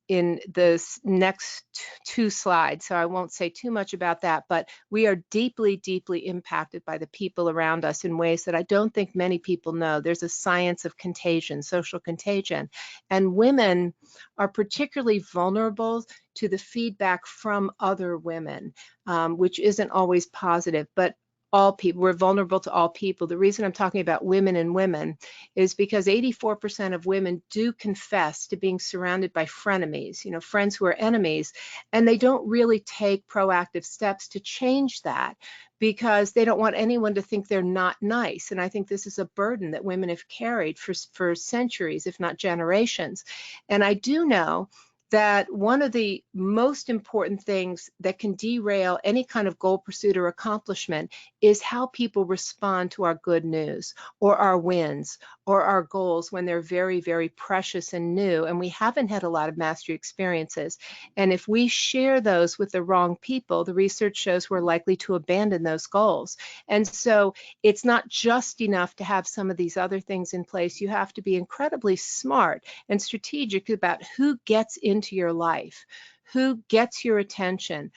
in the next two slides, so I won't say too much about that, but we are deeply, deeply impacted by the people around us in ways that I don't think many people know. There's a science of contagion, social contagion, and women are particularly vulnerable to the feedback from other women, which isn't always positive, but all people, we're vulnerable to all people. The reason I'm talking about women and women is because 84% of women do confess to being surrounded by frenemies, you know, friends who are enemies, and they don't really take proactive steps to change that because they don't want anyone to think they're not nice. And I think this is a burden that women have carried for centuries, if not generations. And I do know that one of the most important things that can derail any kind of goal pursuit or accomplishment is how people respond to our good news or our wins or our goals when they're very, very precious and new and we haven't had a lot of mastery experiences. And if we share those with the wrong people, the research shows we're likely to abandon those goals. And so it's not just enough to have some of these other things in place. You have to be incredibly smart and strategic about who gets into your life, who gets your attention,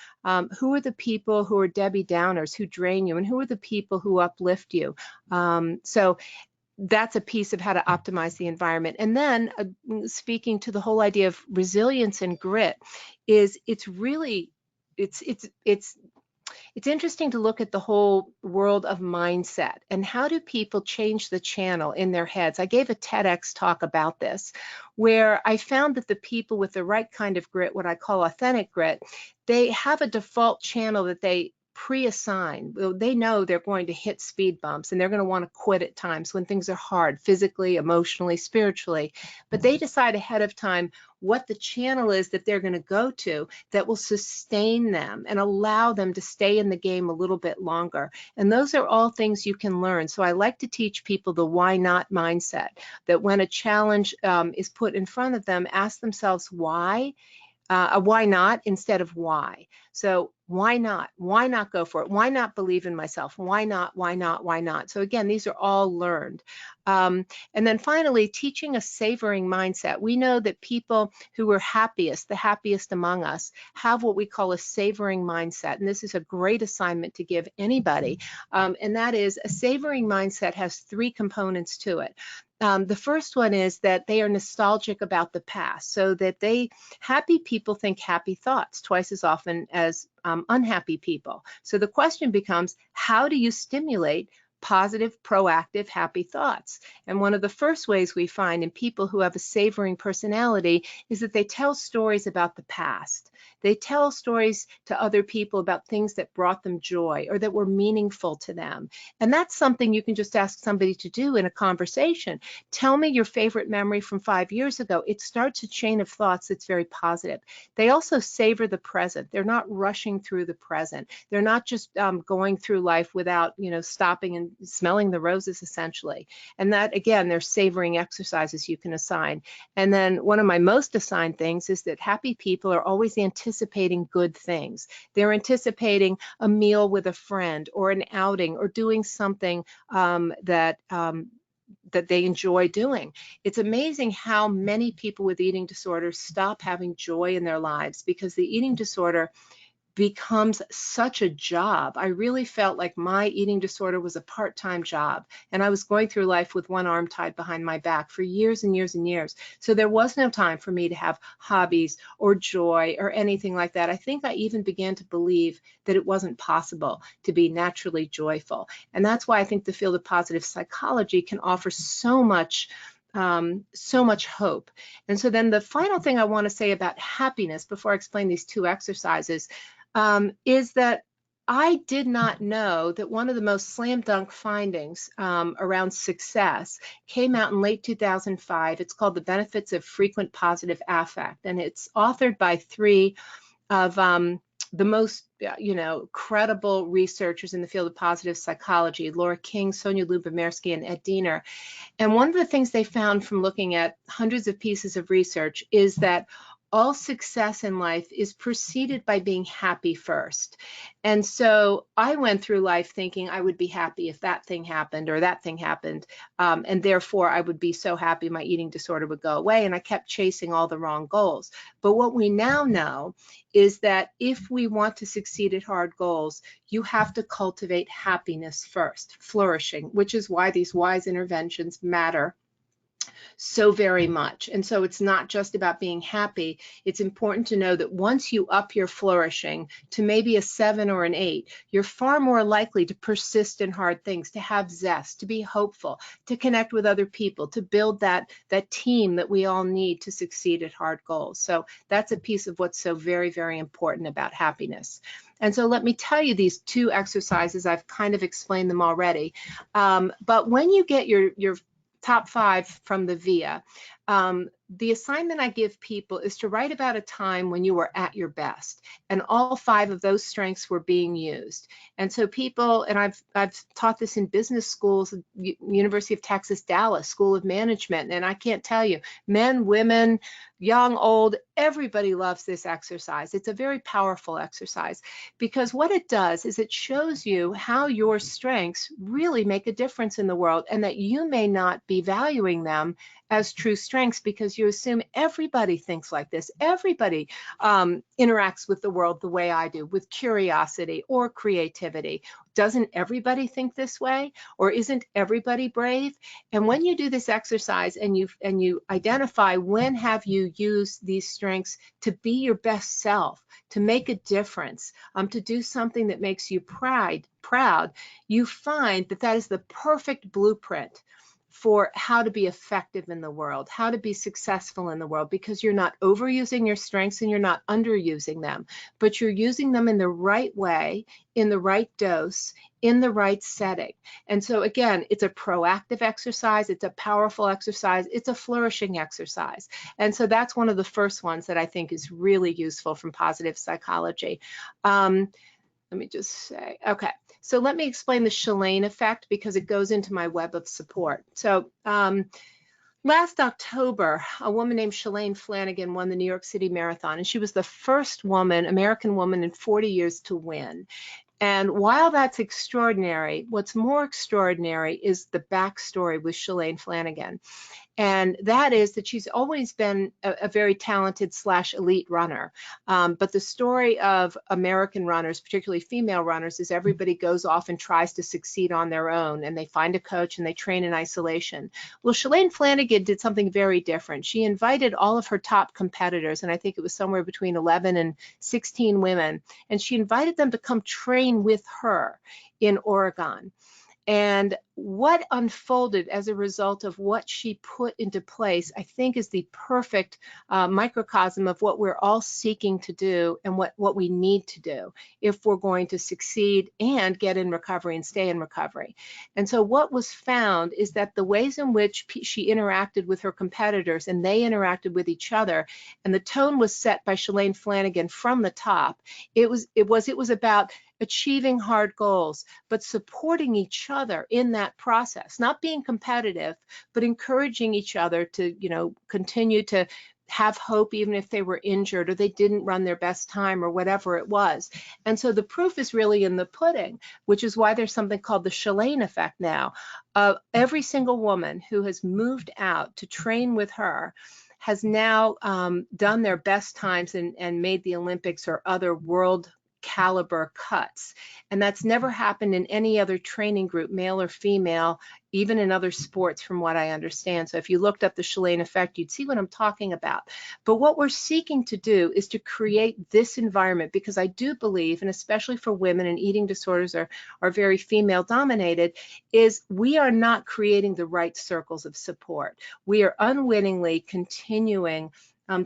who are the people who are Debbie Downers, who drain you, and who are the people who uplift you. So that's a piece of how to optimize the environment. And then speaking to the whole idea of resilience and grit is it's interesting to look at the whole world of mindset and how do people change the channel in their heads. I gave a TEDx talk about this where I found that the people with the right kind of grit, what I call authentic grit, they have a default channel that they pre-assign. They know they're going to hit speed bumps and they're going to want to quit at times when things are hard, physically, emotionally, spiritually. But they decide ahead of time what the channel is that they're going to go to that will sustain them and allow them to stay in the game a little bit longer. And those are all things you can learn. So I like to teach people the why not mindset, that when a challenge is put in front of them, ask themselves why not instead of why. So why not? Why not go for it? Why not believe in myself? Why not? Why not? Why not? So again, these are all learned. And then finally, teaching a savoring mindset. We know that people who are happiest, the happiest among us, have what we call a savoring mindset. And this is a great assignment to give anybody. And that is a savoring mindset has three components to it. The first one is that they are nostalgic about the past, so that happy people think happy thoughts twice as often as unhappy people. So the question becomes, how do you stimulate positive, proactive, happy thoughts. And one of the first ways we find in people who have a savoring personality is that they tell stories about the past. They tell stories to other people about things that brought them joy or that were meaningful to them. And that's something you can just ask somebody to do in a conversation. Tell me your favorite memory from 5 years ago. It starts a chain of thoughts that's very positive. They also savor the present. They're not rushing through the present. They're not just going through life without, stopping and smelling the roses, essentially. And that, again, they're savoring exercises you can assign. And then one of my most assigned things is that happy people are always anticipating good things. They're anticipating a meal with a friend or an outing or doing something that they enjoy doing. It's amazing how many people with eating disorders stop having joy in their lives because the eating disorder becomes such a job. I really felt like my eating disorder was a part-time job, and I was going through life with one arm tied behind my back for years and years and years. So there was no time for me to have hobbies or joy or anything like that. I think I even began to believe that it wasn't possible to be naturally joyful. And that's why I think the field of positive psychology can offer so much hope. And so then the final thing I want to say about happiness before I explain these two exercises is that I did not know that one of the most slam dunk findings around success came out in late 2005. It's called The Benefits of Frequent Positive Affect, and it's authored by three of the most credible researchers in the field of positive psychology, Laura King, Sonia Lubomirsky, and Ed Diener. And one of the things they found from looking at hundreds of pieces of research is that all success in life is preceded by being happy first. And so I went through life thinking I would be happy if that thing happened or that thing happened, and therefore I would be so happy my eating disorder would go away, and I kept chasing all the wrong goals. But what we now know is that if we want to succeed at hard goals, you have to cultivate happiness first, flourishing, which is why these wise interventions matter so very much. And so it's not just about being happy. It's important to know that once you up your flourishing to maybe a 7 or an 8, you're far more likely to persist in hard things, to have zest, to be hopeful, to connect with other people, to build that team that we all need to succeed at hard goals. So that's a piece of what's so very, very important about happiness. And so let me tell you these two exercises. I've kind of explained them already. But when you get your top 5 from the VIA, the assignment I give people is to write about a time when you were at your best and all 5 of those strengths were being used. And so people, and I've taught this in business schools, University of Texas, Dallas, School of Management, and I can't tell you, men, women, young, old, everybody loves this exercise. It's a very powerful exercise because what it does is it shows you how your strengths really make a difference in the world and that you may not be valuing them as true strengths because you assume everybody thinks like this. Everybody interacts with the world the way I do, with curiosity or creativity. Doesn't everybody think this way? Or isn't everybody brave? And when you do this exercise and you identify when have you used these strengths to be your best self, to make a difference, to do something that makes you proud, you find that that is the perfect blueprint for how to be effective in the world, how to be successful in the world, because you're not overusing your strengths and you're not underusing them, but you're using them in the right way, in the right dose, in the right setting. And so again, it's a proactive exercise, it's a powerful exercise, it's a flourishing exercise. And so that's one of the first ones that I think is really useful from positive psychology. Let me just say, okay, so let me explain the Chilean effect because it goes into my web of support. So last October, a woman named Chilean Flanagan won the New York City Marathon, and she was the first woman, American woman in 40 years to win. And while that's extraordinary, what's more extraordinary is the backstory with Chilean Flanagan. And that is that she's always been a very talented / elite runner. But the story of American runners, particularly female runners, is everybody goes off and tries to succeed on their own, and they find a coach and they train in isolation. Well, Chilean Flanagan did something very different. She invited all of her top competitors, and I think it was somewhere between 11 and 16 women, and she invited them to come train with her in Oregon. And what unfolded as a result of what she put into place, I think, is the perfect microcosm of what we're all seeking to do and what we need to do if we're going to succeed and get in recovery and stay in recovery. And so what was found is that the ways in which she interacted with her competitors and they interacted with each other, and the tone was set by Shalane Flanagan from the top. It was about achieving hard goals, but supporting each other in that process, not being competitive, but encouraging each other to, continue to have hope even if they were injured or they didn't run their best time or whatever it was. And so the proof is really in the pudding, which is why there's something called the Chilean Effect now. Every single woman who has moved out to train with her has now done their best times and made the Olympics or other world caliber cuts. And that's never happened in any other training group, male or female, even in other sports, from what I understand. So if you looked up the Chilean Effect, you'd see what I'm talking about. But what we're seeking to do is to create this environment, because I do believe, and especially for women, and eating disorders are very female dominated, is we are not creating the right circles of support. We are unwittingly continuing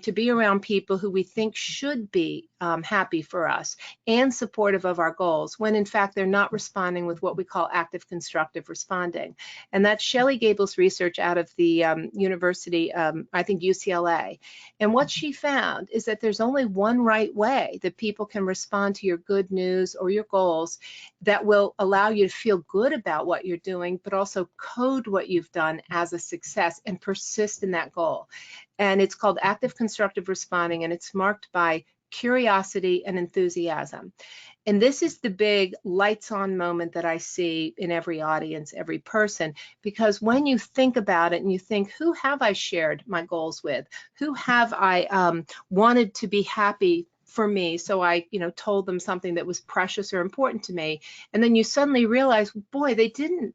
to be around people who we think should be happy for us and supportive of our goals, when in fact they're not responding with what we call active constructive responding. And that's Shelley Gable's research out of the university, I think UCLA. And what she found is that there's only one right way that people can respond to your good news or your goals that will allow you to feel good about what you're doing, but also code what you've done as a success and persist in that goal. And it's called active constructive responding, and it's marked by curiosity and enthusiasm. And this is the big lights on moment that I see in every audience, every person, because when you think about it and you think, who have I shared my goals with? Who have I wanted to be happy for me? So I, told them something that was precious or important to me. And then you suddenly realize, boy, they didn't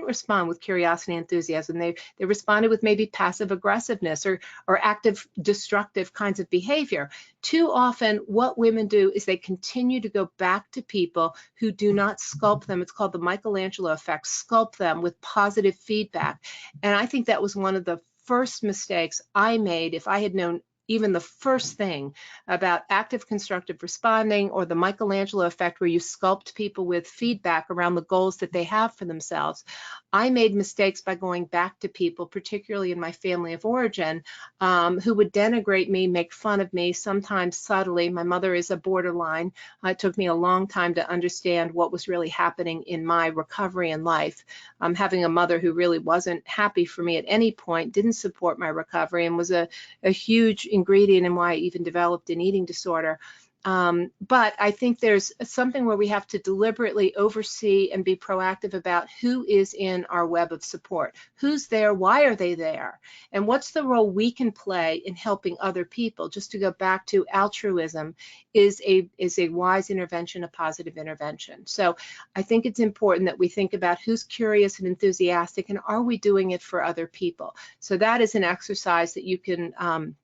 respond with curiosity and enthusiasm. They responded with maybe passive aggressiveness or active destructive kinds of behavior. Too often what women do is they continue to go back to people who do not sculpt them. It's called the Michelangelo Effect, sculpt them with positive feedback. And I think that was one of the first mistakes I made. If I had known even the first thing about active constructive responding or the Michelangelo Effect, where you sculpt people with feedback around the goals that they have for themselves, I made mistakes by going back to people, particularly in my family of origin, who would denigrate me, make fun of me, sometimes subtly. My mother is a borderline. It took me a long time to understand what was really happening in my recovery in life. Having a mother who really wasn't happy for me at any point, didn't support my recovery, and was a huge ingredient in why I even developed an eating disorder. But I think there's something where we have to deliberately oversee and be proactive about who is in our web of support, who's there, why are they there, and what's the role we can play in helping other people. Just to go back to altruism is a wise intervention, a positive intervention. So I think it's important that we think about who's curious and enthusiastic, and are we doing it for other people. So that is an exercise that you can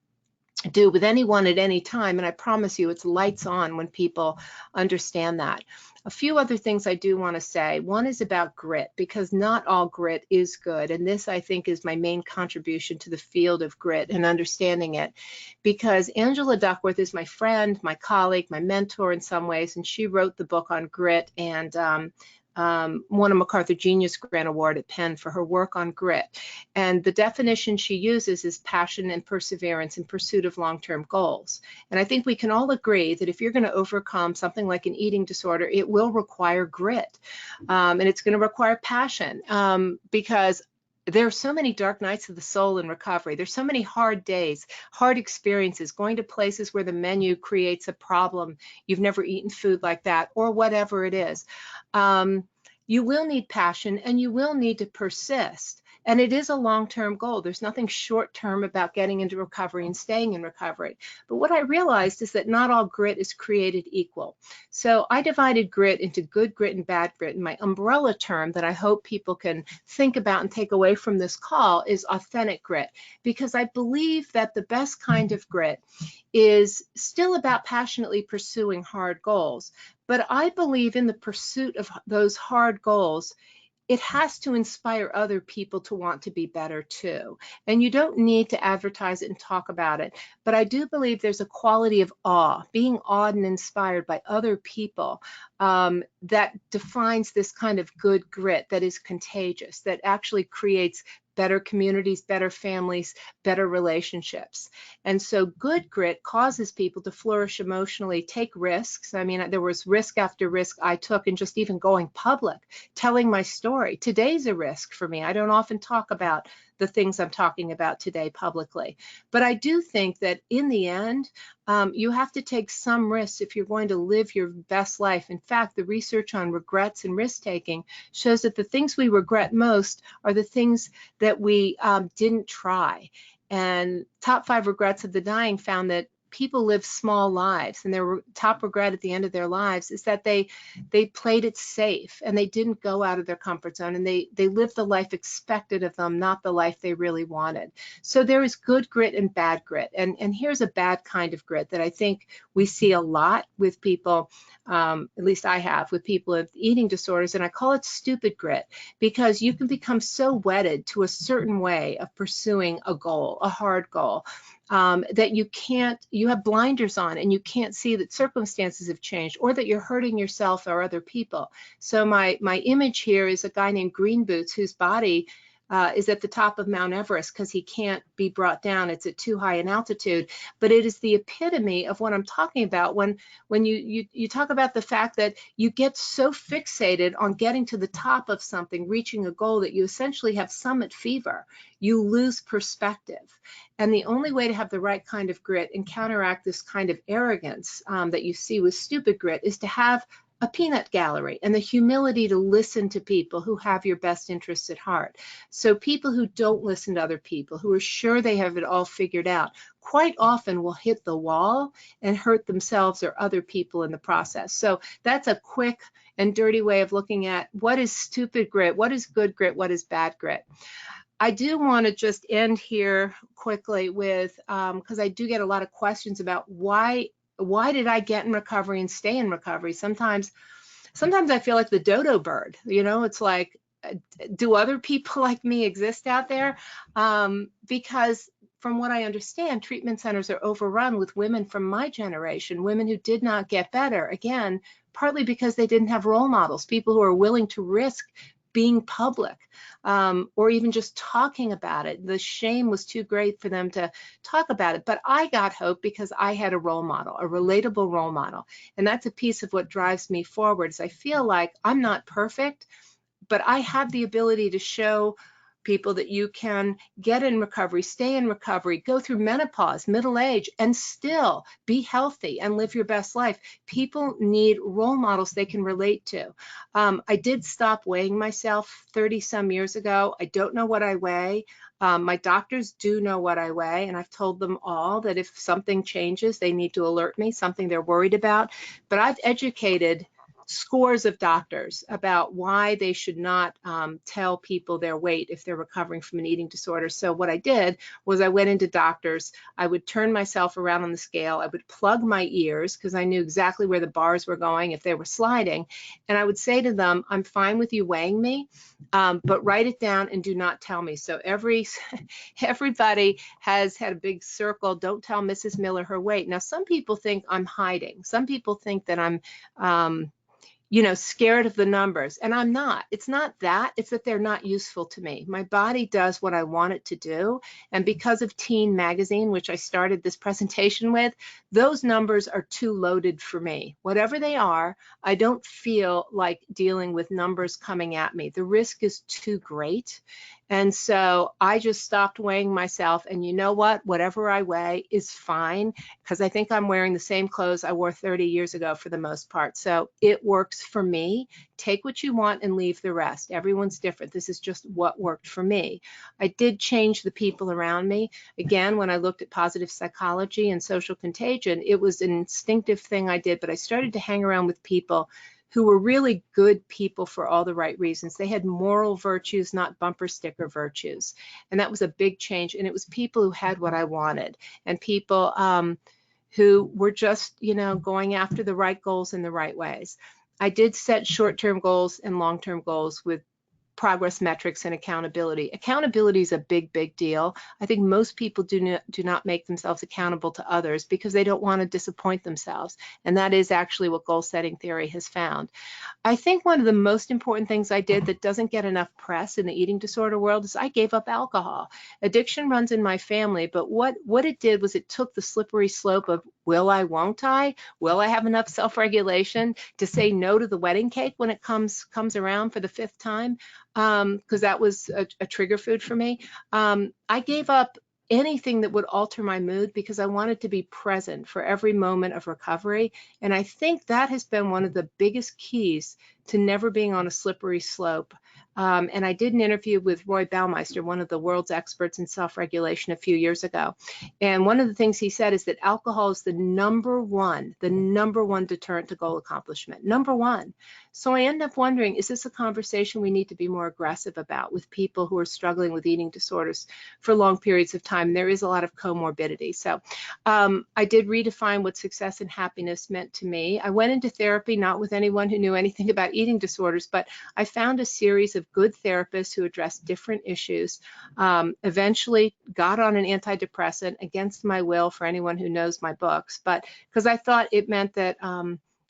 do with anyone at any time, and I promise you it's lights on when people understand that. A few other things I do want to say. One is about grit, because not all grit is good, and this I think is my main contribution to the field of grit and understanding it, because Angela Duckworth is my friend, my colleague, my mentor in some ways, and she wrote the book on grit and won a MacArthur Genius Grant Award at Penn for her work on grit. And the definition she uses is passion and perseverance in pursuit of long-term goals. And I think we can all agree that if you're going to overcome something like an eating disorder, it will require grit. And it's going to require passion, because there are so many dark nights of the soul in recovery. There's so many hard days, hard experiences, going to places where the menu creates a problem. You've never eaten food like that, or whatever it is. You will need passion, and you will need to persist. And it is a long-term goal. There's nothing short-term about getting into recovery and staying in recovery. But what I realized is that not all grit is created equal. So I divided grit into good grit and bad grit. And my umbrella term that I hope people can think about and take away from this call is authentic grit, because I believe that the best kind of grit is still about passionately pursuing hard goals. But I believe in the pursuit of those hard goals, it has to inspire other people to want to be better too. And you don't need to advertise it and talk about it. But I do believe there's a quality of awe, being awed and inspired by other people, that defines this kind of good grit that is contagious, that actually creates better communities, better families, better relationships. And so good grit causes people to flourish emotionally, take risks. I mean, there was risk after risk I took in just even going public, telling my story. Today's a risk for me. I don't often talk about the things I'm talking about today publicly. But I do think that in the end, you have to take some risks if you're going to live your best life. In fact, the research on regrets and risk-taking shows that the things we regret most are the things that we didn't try. And top 5 regrets of the dying found that people live small lives, and their top regret at the end of their lives is that they played it safe and they didn't go out of their comfort zone, and they lived the life expected of them, not the life they really wanted. So there is good grit and bad grit, and here's a bad kind of grit that I think we see a lot with people, at least I have, with people with eating disorders, and I call it stupid grit, because you can become so wedded to a certain way of pursuing a goal, a hard goal, that you have blinders on and you can't see that circumstances have changed or that you're hurting yourself or other people. So my image here is a guy named Green Boots, whose body is at the top of Mount Everest because he can't be brought down. It's at too high an altitude. But it is the epitome of what I'm talking about when you talk about the fact that you get so fixated on getting to the top of something, reaching a goal, that you essentially have summit fever. You lose perspective. And the only way to have the right kind of grit and counteract this kind of arrogance that you see with stupid grit is to have a peanut gallery and the humility to listen to people who have your best interests at heart. So people who don't listen to other people, who are sure they have it all figured out, quite often will hit the wall and hurt themselves or other people in the process. So that's a quick and dirty way of looking at what is stupid grit, what is good grit, what is bad grit. I do want to just end here quickly with, because I do get a lot of questions about why did I get in recovery and stay in recovery? Sometimes I feel like the dodo bird, it's like, do other people like me exist out there? Because from what I understand, treatment centers are overrun with women from my generation, women who did not get better, again, partly because they didn't have role models, people who are willing to risk being public, or even just talking about it. The shame was too great for them to talk about it. But I got hope because I had a role model, a relatable role model. And that's a piece of what drives me forward, is I feel like I'm not perfect, but I have the ability to show people that you can get in recovery, stay in recovery, go through menopause, middle age, and still be healthy and live your best life. People need role models they can relate to. I did stop weighing myself 30 some years ago. I don't know what I weigh. My doctors do know what I weigh, and I've told them all that if something changes, they need to alert me, something they're worried about. But I've educated scores of doctors about why they should not tell people their weight if they're recovering from an eating disorder. So what I did was I went into doctors. I would turn myself around on the scale. I would plug my ears because I knew exactly where the bars were going if they were sliding. And I would say to them, I'm fine with you weighing me, but write it down and do not tell me. So everybody has had a big circle. Don't tell Mrs. Miller her weight. Now, some people think I'm hiding. Some people think that I'm scared of the numbers, and I'm not. It's not that, it's that they're not useful to me. My body does what I want it to do, and because of Teen Magazine, which I started this presentation with, those numbers are too loaded for me. Whatever they are, I don't feel like dealing with numbers coming at me. The risk is too great. And so I just stopped weighing myself, and you know what? Whatever I weigh is fine, because I think I'm wearing the same clothes I wore 30 years ago for the most part. So it works for me. Take what you want and leave the rest. Everyone's different. This is just what worked for me. I did change the people around me. Again, when I looked at positive psychology and social contagion, it was an instinctive thing I did, but I started to hang around with people who were really good people for all the right reasons. They had moral virtues, not bumper sticker virtues. And that was a big change. And it was people who had what I wanted, and people who were just, going after the right goals in the right ways. I did set short-term goals and long-term goals with progress metrics and accountability. Accountability is a big, big deal. I think most people do not make themselves accountable to others because they don't want to disappoint themselves. And that is actually what goal setting theory has found. I think one of the most important things I did that doesn't get enough press in the eating disorder world is I gave up alcohol. Addiction runs in my family, but what it did was it took the slippery slope of will I, won't I? Will I have enough self-regulation to say no to the wedding cake when it comes around for the 5th time? Because that was a trigger food for me. I gave up anything that would alter my mood because I wanted to be present for every moment of recovery. And I think that has been one of the biggest keys to never being on a slippery slope. And I did an interview with Roy Baumeister, one of the world's experts in self-regulation, a few years ago. And one of the things he said is that alcohol is the number one deterrent to goal accomplishment. Number one. So I end up wondering, is this a conversation we need to be more aggressive about with people who are struggling with eating disorders for long periods of time? There is a lot of comorbidity. So I did redefine what success and happiness meant to me. I went into therapy not with anyone who knew anything about eating disorders, but I found a series of good therapists who addressed different issues. Eventually got on an antidepressant against my will, for anyone who knows my books, but because I thought it meant that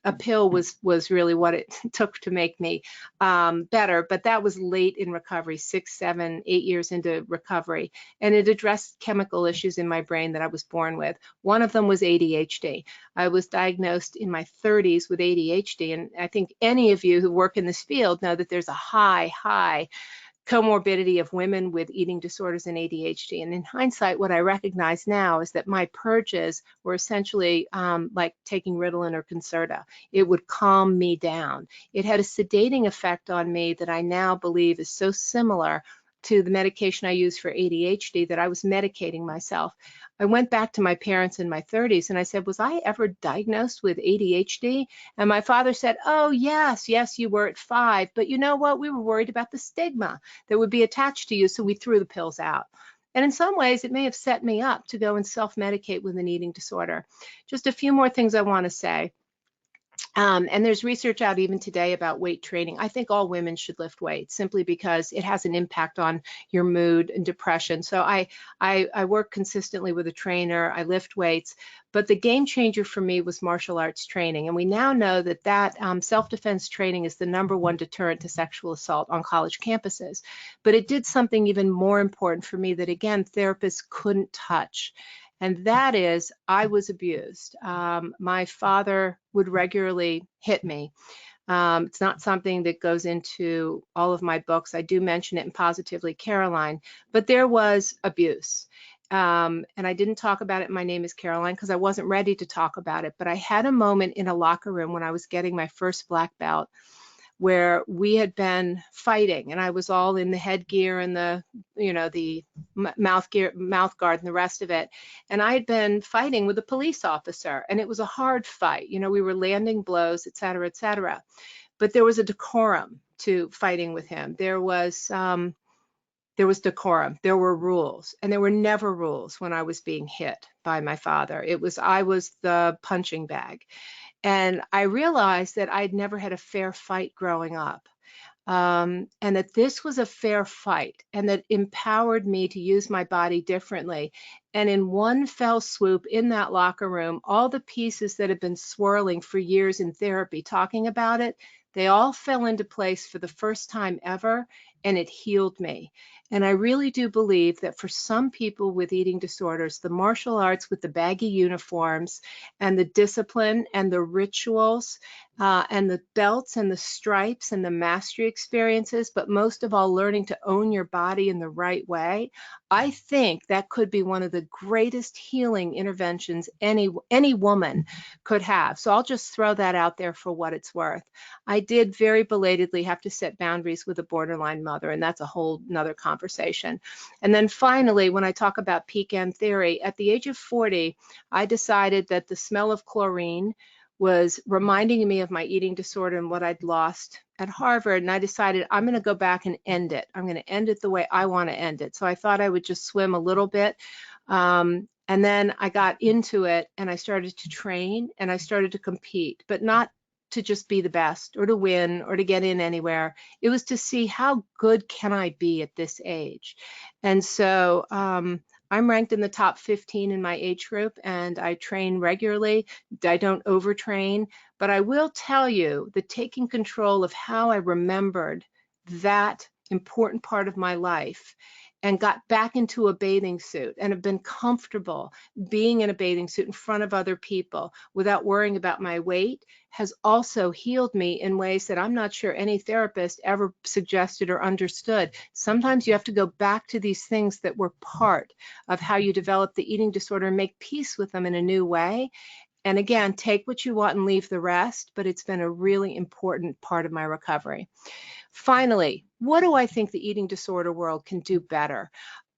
a pill was really what it took to make me better. But that was late in recovery, 6, 7, 8 years into recovery. And it addressed chemical issues in my brain that I was born with. One of them was ADHD. I was diagnosed in my 30s with ADHD. And I think any of you who work in this field know that there's a high comorbidity of women with eating disorders and ADHD. And in hindsight, what I recognize now is that my purges were essentially like taking Ritalin or Concerta. It would calm me down. It had a sedating effect on me that I now believe is so similar to the medication I use for ADHD that I was medicating myself. I went back to my parents in my 30s and I said, was I ever diagnosed with ADHD? And my father said, oh, yes, you were at 5. But you know what? We were worried about the stigma that would be attached to you, so we threw the pills out. And in some ways, it may have set me up to go and self-medicate with an eating disorder. Just a few more things I want to say. And there's research out even today about weight training. I think all women should lift weights simply because it has an impact on your mood and depression. So I work consistently with a trainer. I lift weights. But the game changer for me was martial arts training. And we now know that self-defense training is the #1 deterrent to sexual assault on college campuses. But it did something even more important for me that, again, therapists couldn't touch. And that is, I was abused. My father would regularly hit me. It's not something that goes into all of my books. I do mention it in Positively Caroline, but there was abuse. And I didn't talk about it in My Name is Caroline because I wasn't ready to talk about it. But I had a moment in a locker room when I was getting my first black belt where we had been fighting, and I was all in the headgear and the mouth guard and the rest of it. And I had been fighting with a police officer, and it was a hard fight. We were landing blows, et cetera, et cetera. But there was a decorum to fighting with him. There was decorum. There were rules, and there were never rules when I was being hit by my father. I was the punching bag. And I realized that I'd never had a fair fight growing up, and that this was a fair fight, and that empowered me to use my body differently. And in one fell swoop in that locker room, all the pieces that had been swirling for years in therapy talking about it, they all fell into place for the first time ever, and it healed me. And I really do believe that for some people with eating disorders, the martial arts with the baggy uniforms and the discipline and the rituals and the belts and the stripes and the mastery experiences, but most of all, learning to own your body in the right way, I think that could be one of the greatest healing interventions any woman could have. So I'll just throw that out there for what it's worth. I did very belatedly have to set boundaries with a borderline mother, and that's a whole nother conversation. And then finally, when I talk about PChem theory, at the age of 40, I decided that the smell of chlorine was reminding me of my eating disorder and what I'd lost at Harvard. And I decided I'm going to go back and end it. I'm going to end it the way I want to end it. So I thought I would just swim a little bit. And then I got into it and I started to train and I started to compete, but not to just be the best or to win or to get in anywhere. It was to see how good can I be at this age. And so I'm ranked in the top 15 in my age group, and I train regularly. I don't overtrain, but I will tell you that taking control of how I remembered that important part of my life and got back into a bathing suit and have been comfortable being in a bathing suit in front of other people without worrying about my weight has also healed me in ways that I'm not sure any therapist ever suggested or understood. Sometimes you have to go back to these things that were part of how you develop the eating disorder and make peace with them in a new way. And again, take what you want and leave the rest, but it's been a really important part of my recovery. Finally, what do I think the eating disorder world can do better?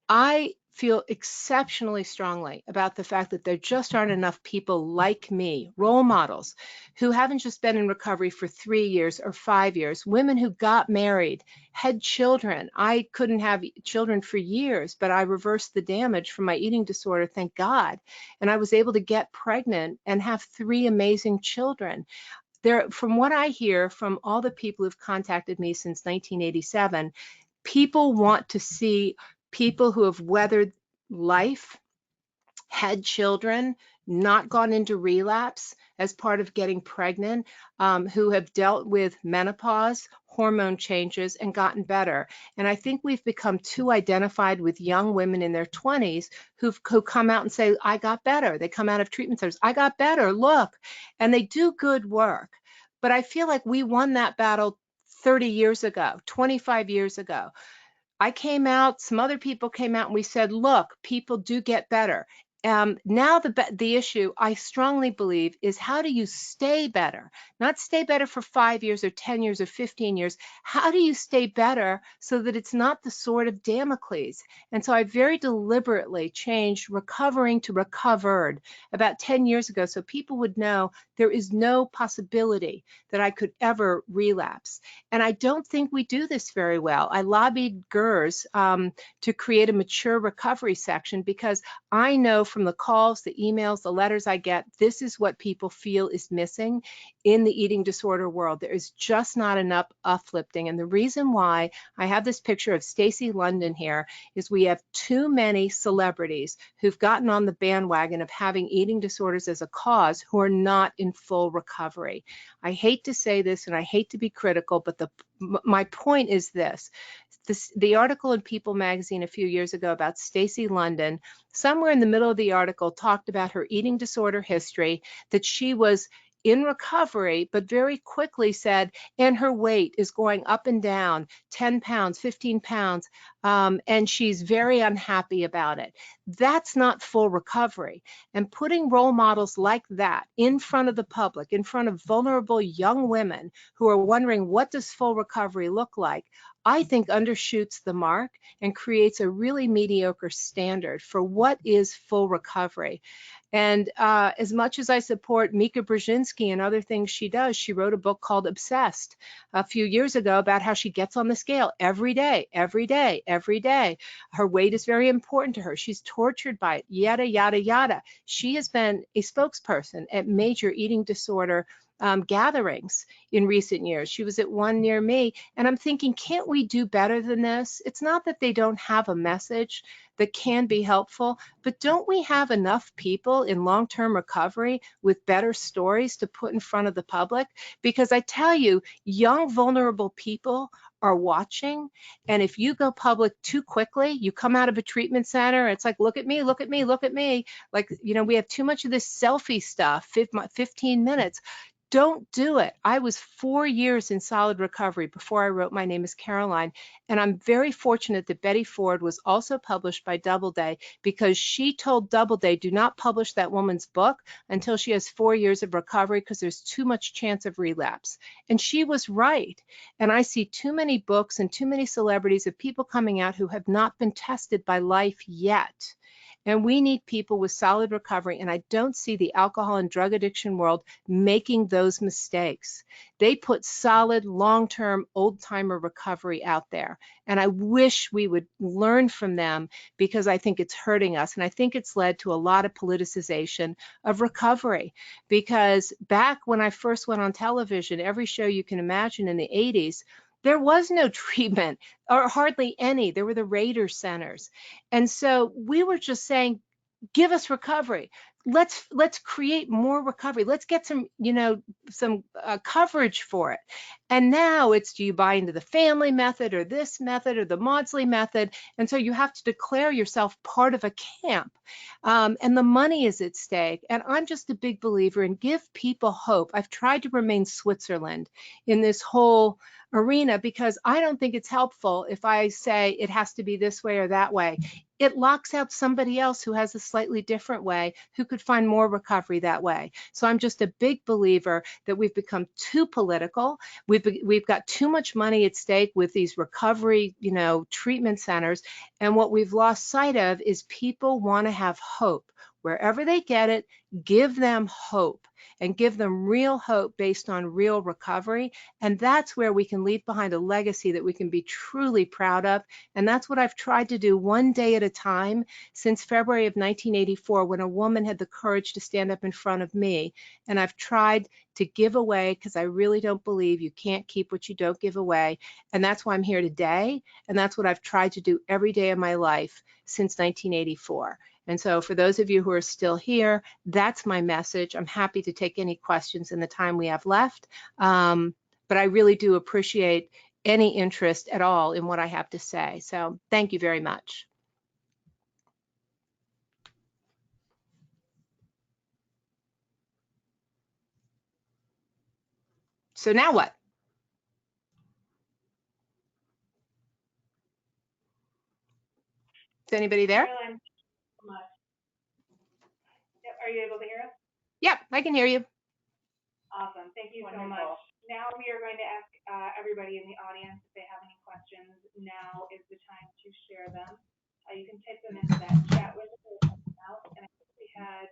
I feel exceptionally strongly about the fact that there just aren't enough people like me, role models, who haven't just been in recovery for 3 years or 5 years, women who got married, had children. I couldn't have children for years, but I reversed the damage from my eating disorder, thank God. And I was able to get pregnant and have 3 amazing children. From what I hear from all the people who've contacted me since 1987, people want to see people who have weathered life, had children, not gone into relapse as part of getting pregnant, who have dealt with menopause, hormone changes, and gotten better. And I think we've become too identified with young women in their 20s who come out and say, I got better. They come out of treatment centers, I got better, look. And they do good work. But I feel like we won that battle 30 years ago, 25 years ago. I came out, some other people came out, and we said, look, people do get better. Now the issue, I strongly believe, is how do you stay better? Not stay better for 5 years or 10 years or 15 years. How do you stay better so that it's not the sword of Damocles? And so I very deliberately changed recovering to recovered about 10 years ago so people would know there is no possibility that I could ever relapse. And I don't think we do this very well. I lobbied GERS to create a mature recovery section because I know from the calls, the emails, the letters I get, this is what people feel is missing in the eating disorder world. There is just not enough uplifting. And the reason why I have this picture of Stacy London here is we have too many celebrities who've gotten on the bandwagon of having eating disorders as a cause who are not in full recovery. I hate to say this and I hate to be critical, but my point is this. The article in People magazine a few years ago about Stacy London, somewhere in the middle of the article talked about her eating disorder history, that she was in recovery, but very quickly said, and her weight is going up and down, 10 pounds, 15 pounds, and she's very unhappy about it. That's not full recovery. And putting role models like that in front of the public, in front of vulnerable young women who are wondering, what does full recovery look like? I think undershoots the mark and creates a really mediocre standard for what is full recovery. And as much as I support Mika Brzezinski and other things she does, she wrote a book called Obsessed a few years ago about how she gets on the scale every day, every day, every day. Her weight is very important to her. She's tortured by it, yada, yada, yada. She has been a spokesperson at major eating disorder gatherings in recent years. She was at one near me, and I'm thinking, can't we do better than this? It's not that they don't have a message that can be helpful, but don't we have enough people in long-term recovery with better stories to put in front of the public? Because I tell you, young, vulnerable people are watching, and if you go public too quickly, you come out of a treatment center, it's like, look at me, look at me, look at me. Like, you know, we have too much of this selfie stuff, 15 minutes. Don't do it. I was 4 years in solid recovery before I wrote My Name is Caroline, and I'm very fortunate that Betty Ford was also published by Doubleday because she told Doubleday, do not publish that woman's book until she has 4 years of recovery because there's too much chance of relapse. And she was right. And I see too many books and too many celebrities of people coming out who have not been tested by life yet. And we need people with solid recovery. And I don't see the alcohol and drug addiction world making those mistakes. They put solid, long-term, old-timer recovery out there. And I wish we would learn from them, because I think it's hurting us. And I think it's led to a lot of politicization of recovery. Because back when I first went on television, every show you can imagine in the 80s, there was no treatment, or hardly any. There were the Raider centers. And so we were just saying, give us recovery. Let's create more recovery. Let's get some, some coverage for it. And now it's, do you buy into the family method or this method or the Maudsley method? And so you have to declare yourself part of a camp. And the money is at stake. And I'm just a big believer in give people hope. I've tried to remain Switzerland in this whole arena, because I don't think it's helpful if I say it has to be this way or that way. It locks out somebody else who has a slightly different way, who could find more recovery that way. So I'm just a big believer that we've become too political. We've got too much money at stake with these recovery, treatment centers. And what we've lost sight of is people want to have hope. Wherever they get it, give them hope, and give them real hope based on real recovery. And that's where we can leave behind a legacy that we can be truly proud of. And that's what I've tried to do, one day at a time, since February of 1984, when a woman had the courage to stand up in front of me. And I've tried to give away, because I really don't believe you can't keep what you don't give away. And that's why I'm here today. And that's what I've tried to do every day of my life since 1984. And so for those of you who are still here, that's my message. I'm happy to take any questions in the time we have left. But I really do appreciate any interest at all in what I have to say. So thank you very much. So now what? Is anybody there? Caroline, yep. Are you able to hear us? Yep, I can hear you. Awesome. Thank you so much. Now we are going to ask everybody in the audience if they have any questions. Now is the time to share them. You can type them into that chat window out, and I think we had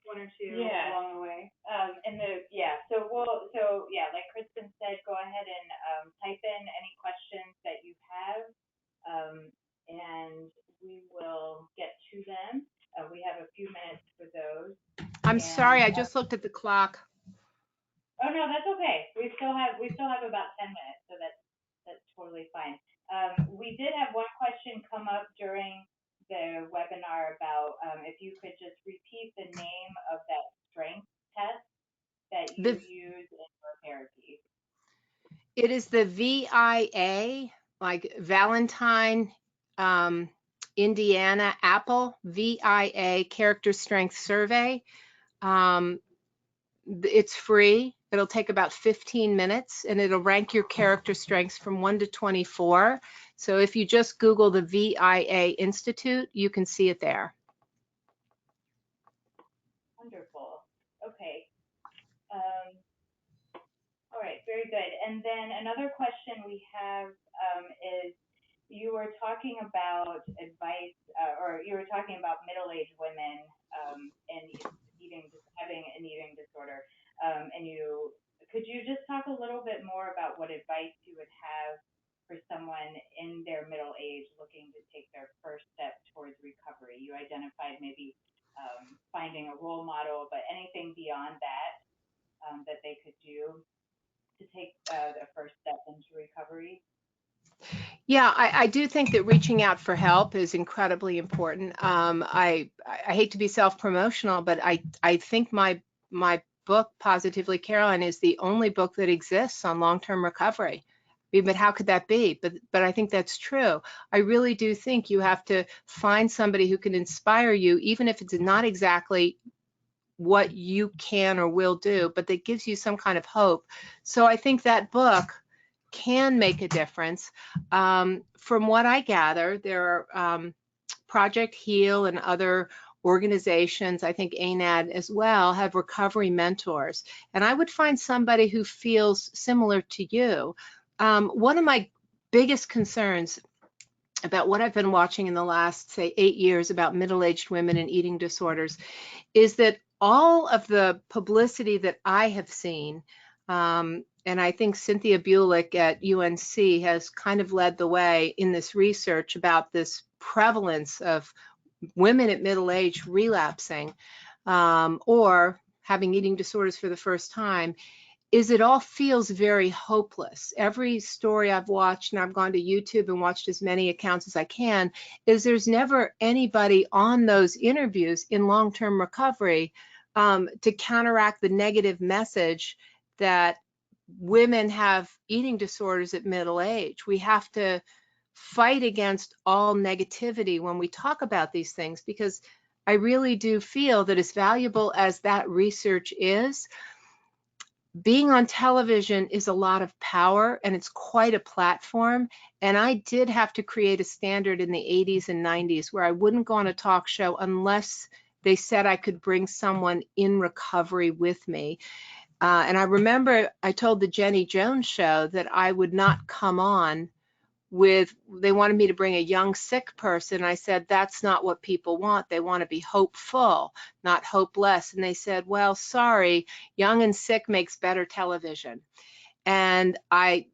one or two along the way. Like Kristen said, go ahead and type in any questions that you have, and we will get to them. We have a few minutes for those. I'm sorry, I just looked at the clock. Oh no, that's okay. We still have about 10 minutes, so that's totally fine. We did have one question come up during the webinar about if you could just repeat the name of that strength test that you use in your therapy. It is the VIA, like Valentine, Indiana, Apple, VIA Character Strength Survey. It's free. It'll take about 15 minutes, and it'll rank your character strengths from 1 to 24. So if you just Google the VIA Institute, you can see it there. Wonderful. Okay. All right, very good. And then another question we have is, you were talking about advice, or you were talking about middle-aged women and having an eating disorder. And could you just talk a little bit more about what advice you would have for someone in their middle age looking to take their first step towards recovery? You identified maybe finding a role model, but anything beyond that that they could do to take the first step into recovery? Yeah, I do think that reaching out for help is incredibly important. I hate to be self-promotional, but I think my book, Positively Caroline, is the only book that exists on long-term recovery. I mean, but how could that be? But I think that's true. I really do think you have to find somebody who can inspire you, even if it's not exactly what you can or will do, but that gives you some kind of hope. So I think that book can make a difference. From what I gather, there are Project Heal and other organizations, I think ANAD as well, have recovery mentors. And I would find somebody who feels similar to you. One of my biggest concerns about what I've been watching in the last, say, 8 years about middle-aged women and eating disorders is that all of the publicity that I have seen, and I think Cynthia Bulick at UNC has kind of led the way in this research about this prevalence of women at middle age relapsing or having eating disorders for the first time, is it all feels very hopeless. Every story I've watched, and I've gone to YouTube and watched as many accounts as I can, is there's never anybody on those interviews in long-term recovery to counteract the negative message that women have eating disorders at middle age. We have to fight against all negativity when we talk about these things, because I really do feel that as valuable as that research is, being on television is a lot of power and it's quite a platform. And I did have to create a standard in the 80s and 90s where I wouldn't go on a talk show unless they said I could bring someone in recovery with me. And I remember I told the Jenny Jones show that I would not come on with, they wanted me to bring a young sick person. I said, that's not what people want. They want to be hopeful, not hopeless. And they said, well, sorry, young and sick makes better television. And I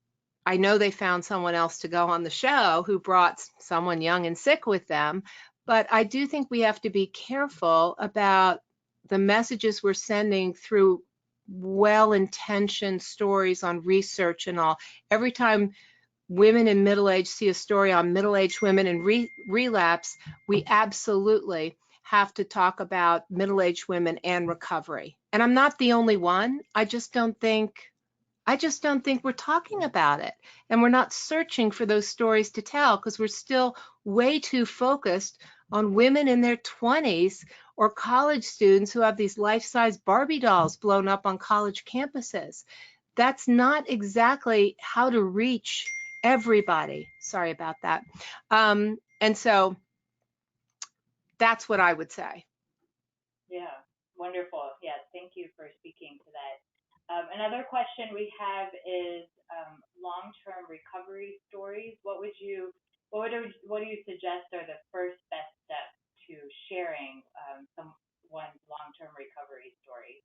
know they found someone else to go on the show who brought someone young and sick with them. But I do think we have to be careful about the messages we're sending through well-intentioned stories on research and all. Every time women in middle age see a story on middle-aged women in relapse, we absolutely have to talk about middle-aged women and recovery. And I'm not the only one. I just don't think we're talking about it. And we're not searching for those stories to tell because we're still way too focused on women in their 20s or college students who have these life-size Barbie dolls blown up on college campuses. That's not exactly how to reach everybody. Sorry about that. And so that's what I would say. Yeah, wonderful. Yes, thank you for speaking to that. Another question we have is long-term recovery stories. What do you suggest are the first best steps to sharing someone's long-term recovery story?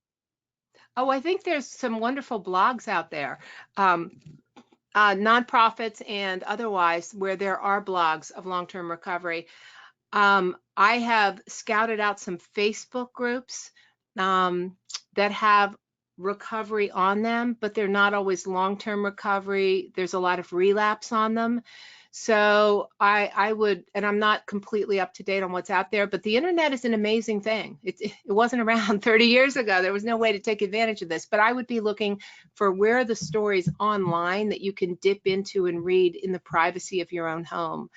Oh, I think there's some wonderful blogs out there. Nonprofits and otherwise, where there are blogs of long-term recovery. I have scouted out some Facebook groups that have recovery on them, but they're not always long-term recovery. There's a lot of relapse on them. So I would, and I'm not completely up to date on what's out there, but the internet is an amazing thing. It wasn't around 30 years ago. There was no way to take advantage of this, but I would be looking for where are the stories online that you can dip into and read in the privacy of your own home,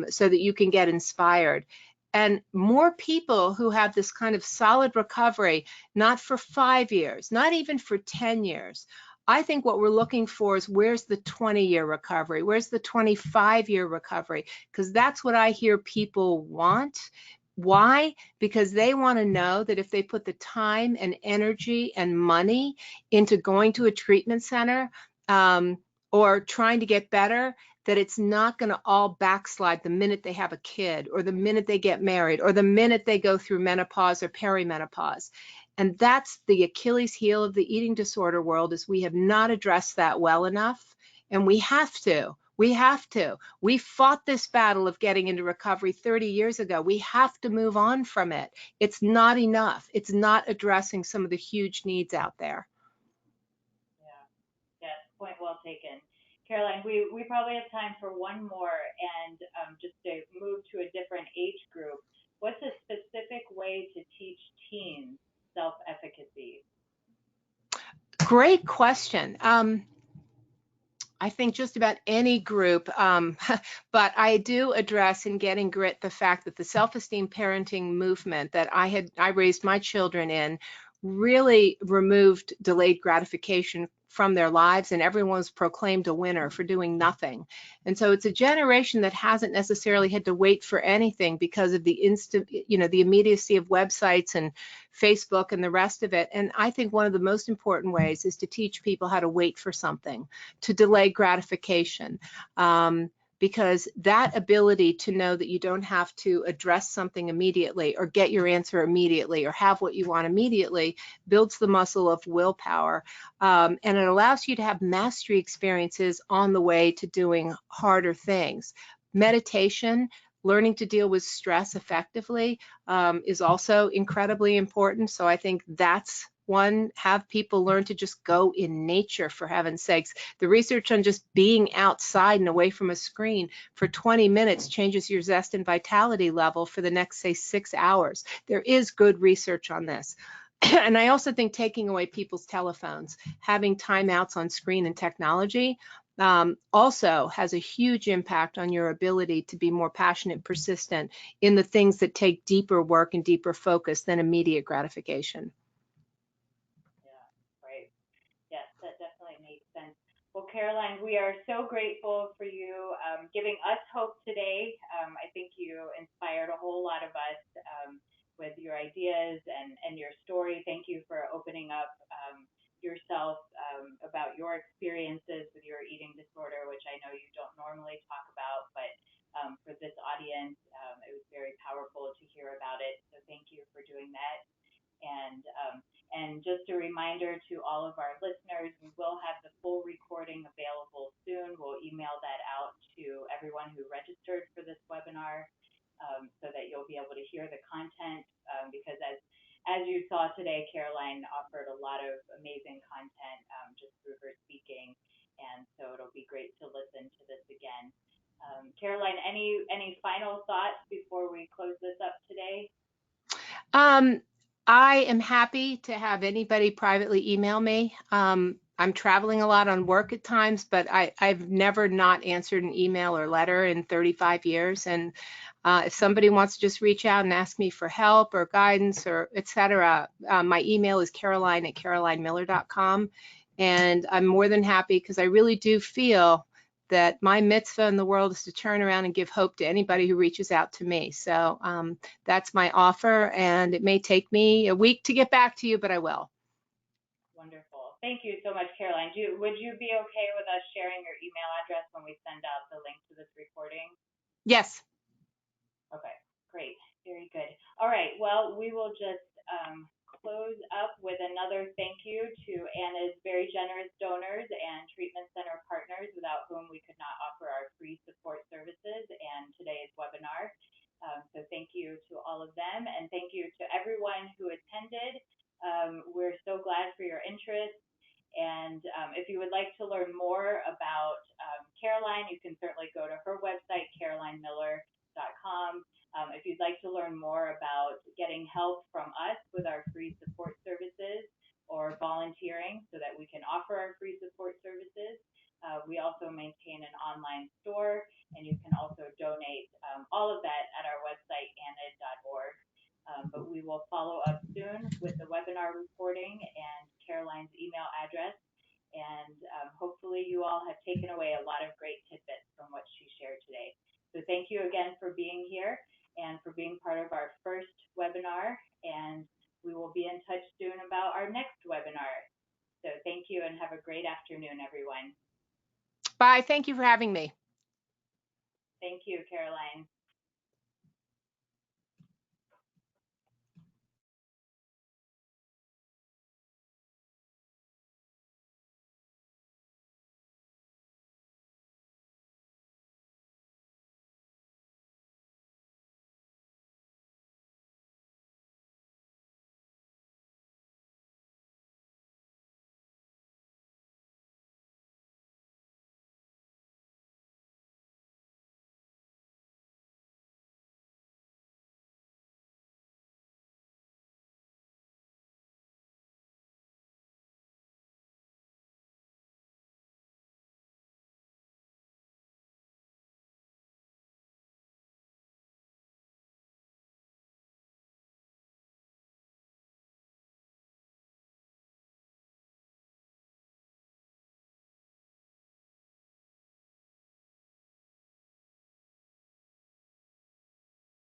so that you can get inspired. And more people who have this kind of solid recovery, not for 5 years, not even for 10 years. I think what we're looking for is where's the 20-year recovery? Where's the 25-year recovery? Because that's what I hear people want. Why? Because they want to know that if they put the time and energy and money into going to a treatment center or trying to get better, that it's not going to all backslide the minute they have a kid or the minute they get married or the minute they go through menopause or perimenopause. And that's the Achilles heel of the eating disorder world, is we have not addressed that well enough. And we have to. We fought this battle of getting into recovery 30 years ago. We have to move on from it. It's not enough. It's not addressing some of the huge needs out there. Yeah, yes, point well taken. Caroline, we probably have time for one more, and just to move to a different age group, what's a specific way to teach teens self-efficacy? Great question. I think just about any group, but I do address in Getting Grit the fact that the self-esteem parenting movement that I raised my children in really removed delayed gratification from their lives, and everyone was proclaimed a winner for doing nothing. And so it's a generation that hasn't necessarily had to wait for anything because of the instant, the immediacy of websites and Facebook and the rest of it. And I think one of the most important ways is to teach people how to wait for something, to delay gratification. because that ability to know that you don't have to address something immediately or get your answer immediately or have what you want immediately builds the muscle of willpower. And it allows you to have mastery experiences on the way to doing harder things. Meditation, learning to deal with stress effectively, is also incredibly important. So I think that's one. Have people learn to just go in nature, for heaven's sakes. The research on just being outside and away from a screen for 20 minutes changes your zest and vitality level for the next, say, 6 hours. There is good research on this. And I also think taking away people's telephones, having timeouts on screen and technology, also has a huge impact on your ability to be more passionate and persistent in the things that take deeper work and deeper focus than immediate gratification. Right. Yes, that definitely makes sense. Well, Caroline, we are so grateful for you giving us hope today. I think you inspired a whole lot of us with your ideas and your story. Thank you for opening up yourself about your experiences with your eating disorder, which I know you don't normally talk about, but for this audience, it was very powerful to hear about it. So thank you for doing that. And just a reminder to all of our listeners, we will have the full recording available soon. We'll email that out to everyone who registered for this webinar so that you'll be able to hear the content because as you saw today, Caroline offered a lot of amazing content just through her speaking. And so it'll be great to listen to this again. Caroline, any final thoughts before we close this up today? I am happy to have anybody privately email me. I'm traveling a lot on work at times, but I've never not answered an email or letter in 35 years. And if somebody wants to just reach out and ask me for help or guidance or etc., my email is caroline@carolinemiller.com. And I'm more than happy because I really do feel that my mitzvah in the world is to turn around and give hope to anybody who reaches out to me. So that's my offer, and it may take me a week to get back to you, but I will. Wonderful. Thank you so much, Caroline. Would you be okay with us sharing your email address when we send out the link to this recording? Yes. Okay, great. Very good. All right, well, we will just close up with another thank you to ANAD's very generous donors and treatment center partners without whom we could not offer our free support services and today's webinar. So thank you to all of them, and thank you to everyone who attended. We're so glad for your interest. And if you would like to learn more about Caroline, you can certainly go to her website, carolinemiller.com. If you'd like to learn more about getting help from us with our free support services or volunteering so that we can offer our free support services, we also maintain an online store, and you can also donate all of that at our website, anad.org. But we will follow up soon with the webinar recording and Caroline's email address. And hopefully you all have taken away a lot of great tidbits from what she shared today. So thank you again for being here and for being part of our first webinar. And we will be in touch soon about our next webinar. So thank you and have a great afternoon, everyone. Bye. Thank you for having me. Thank you, Caroline.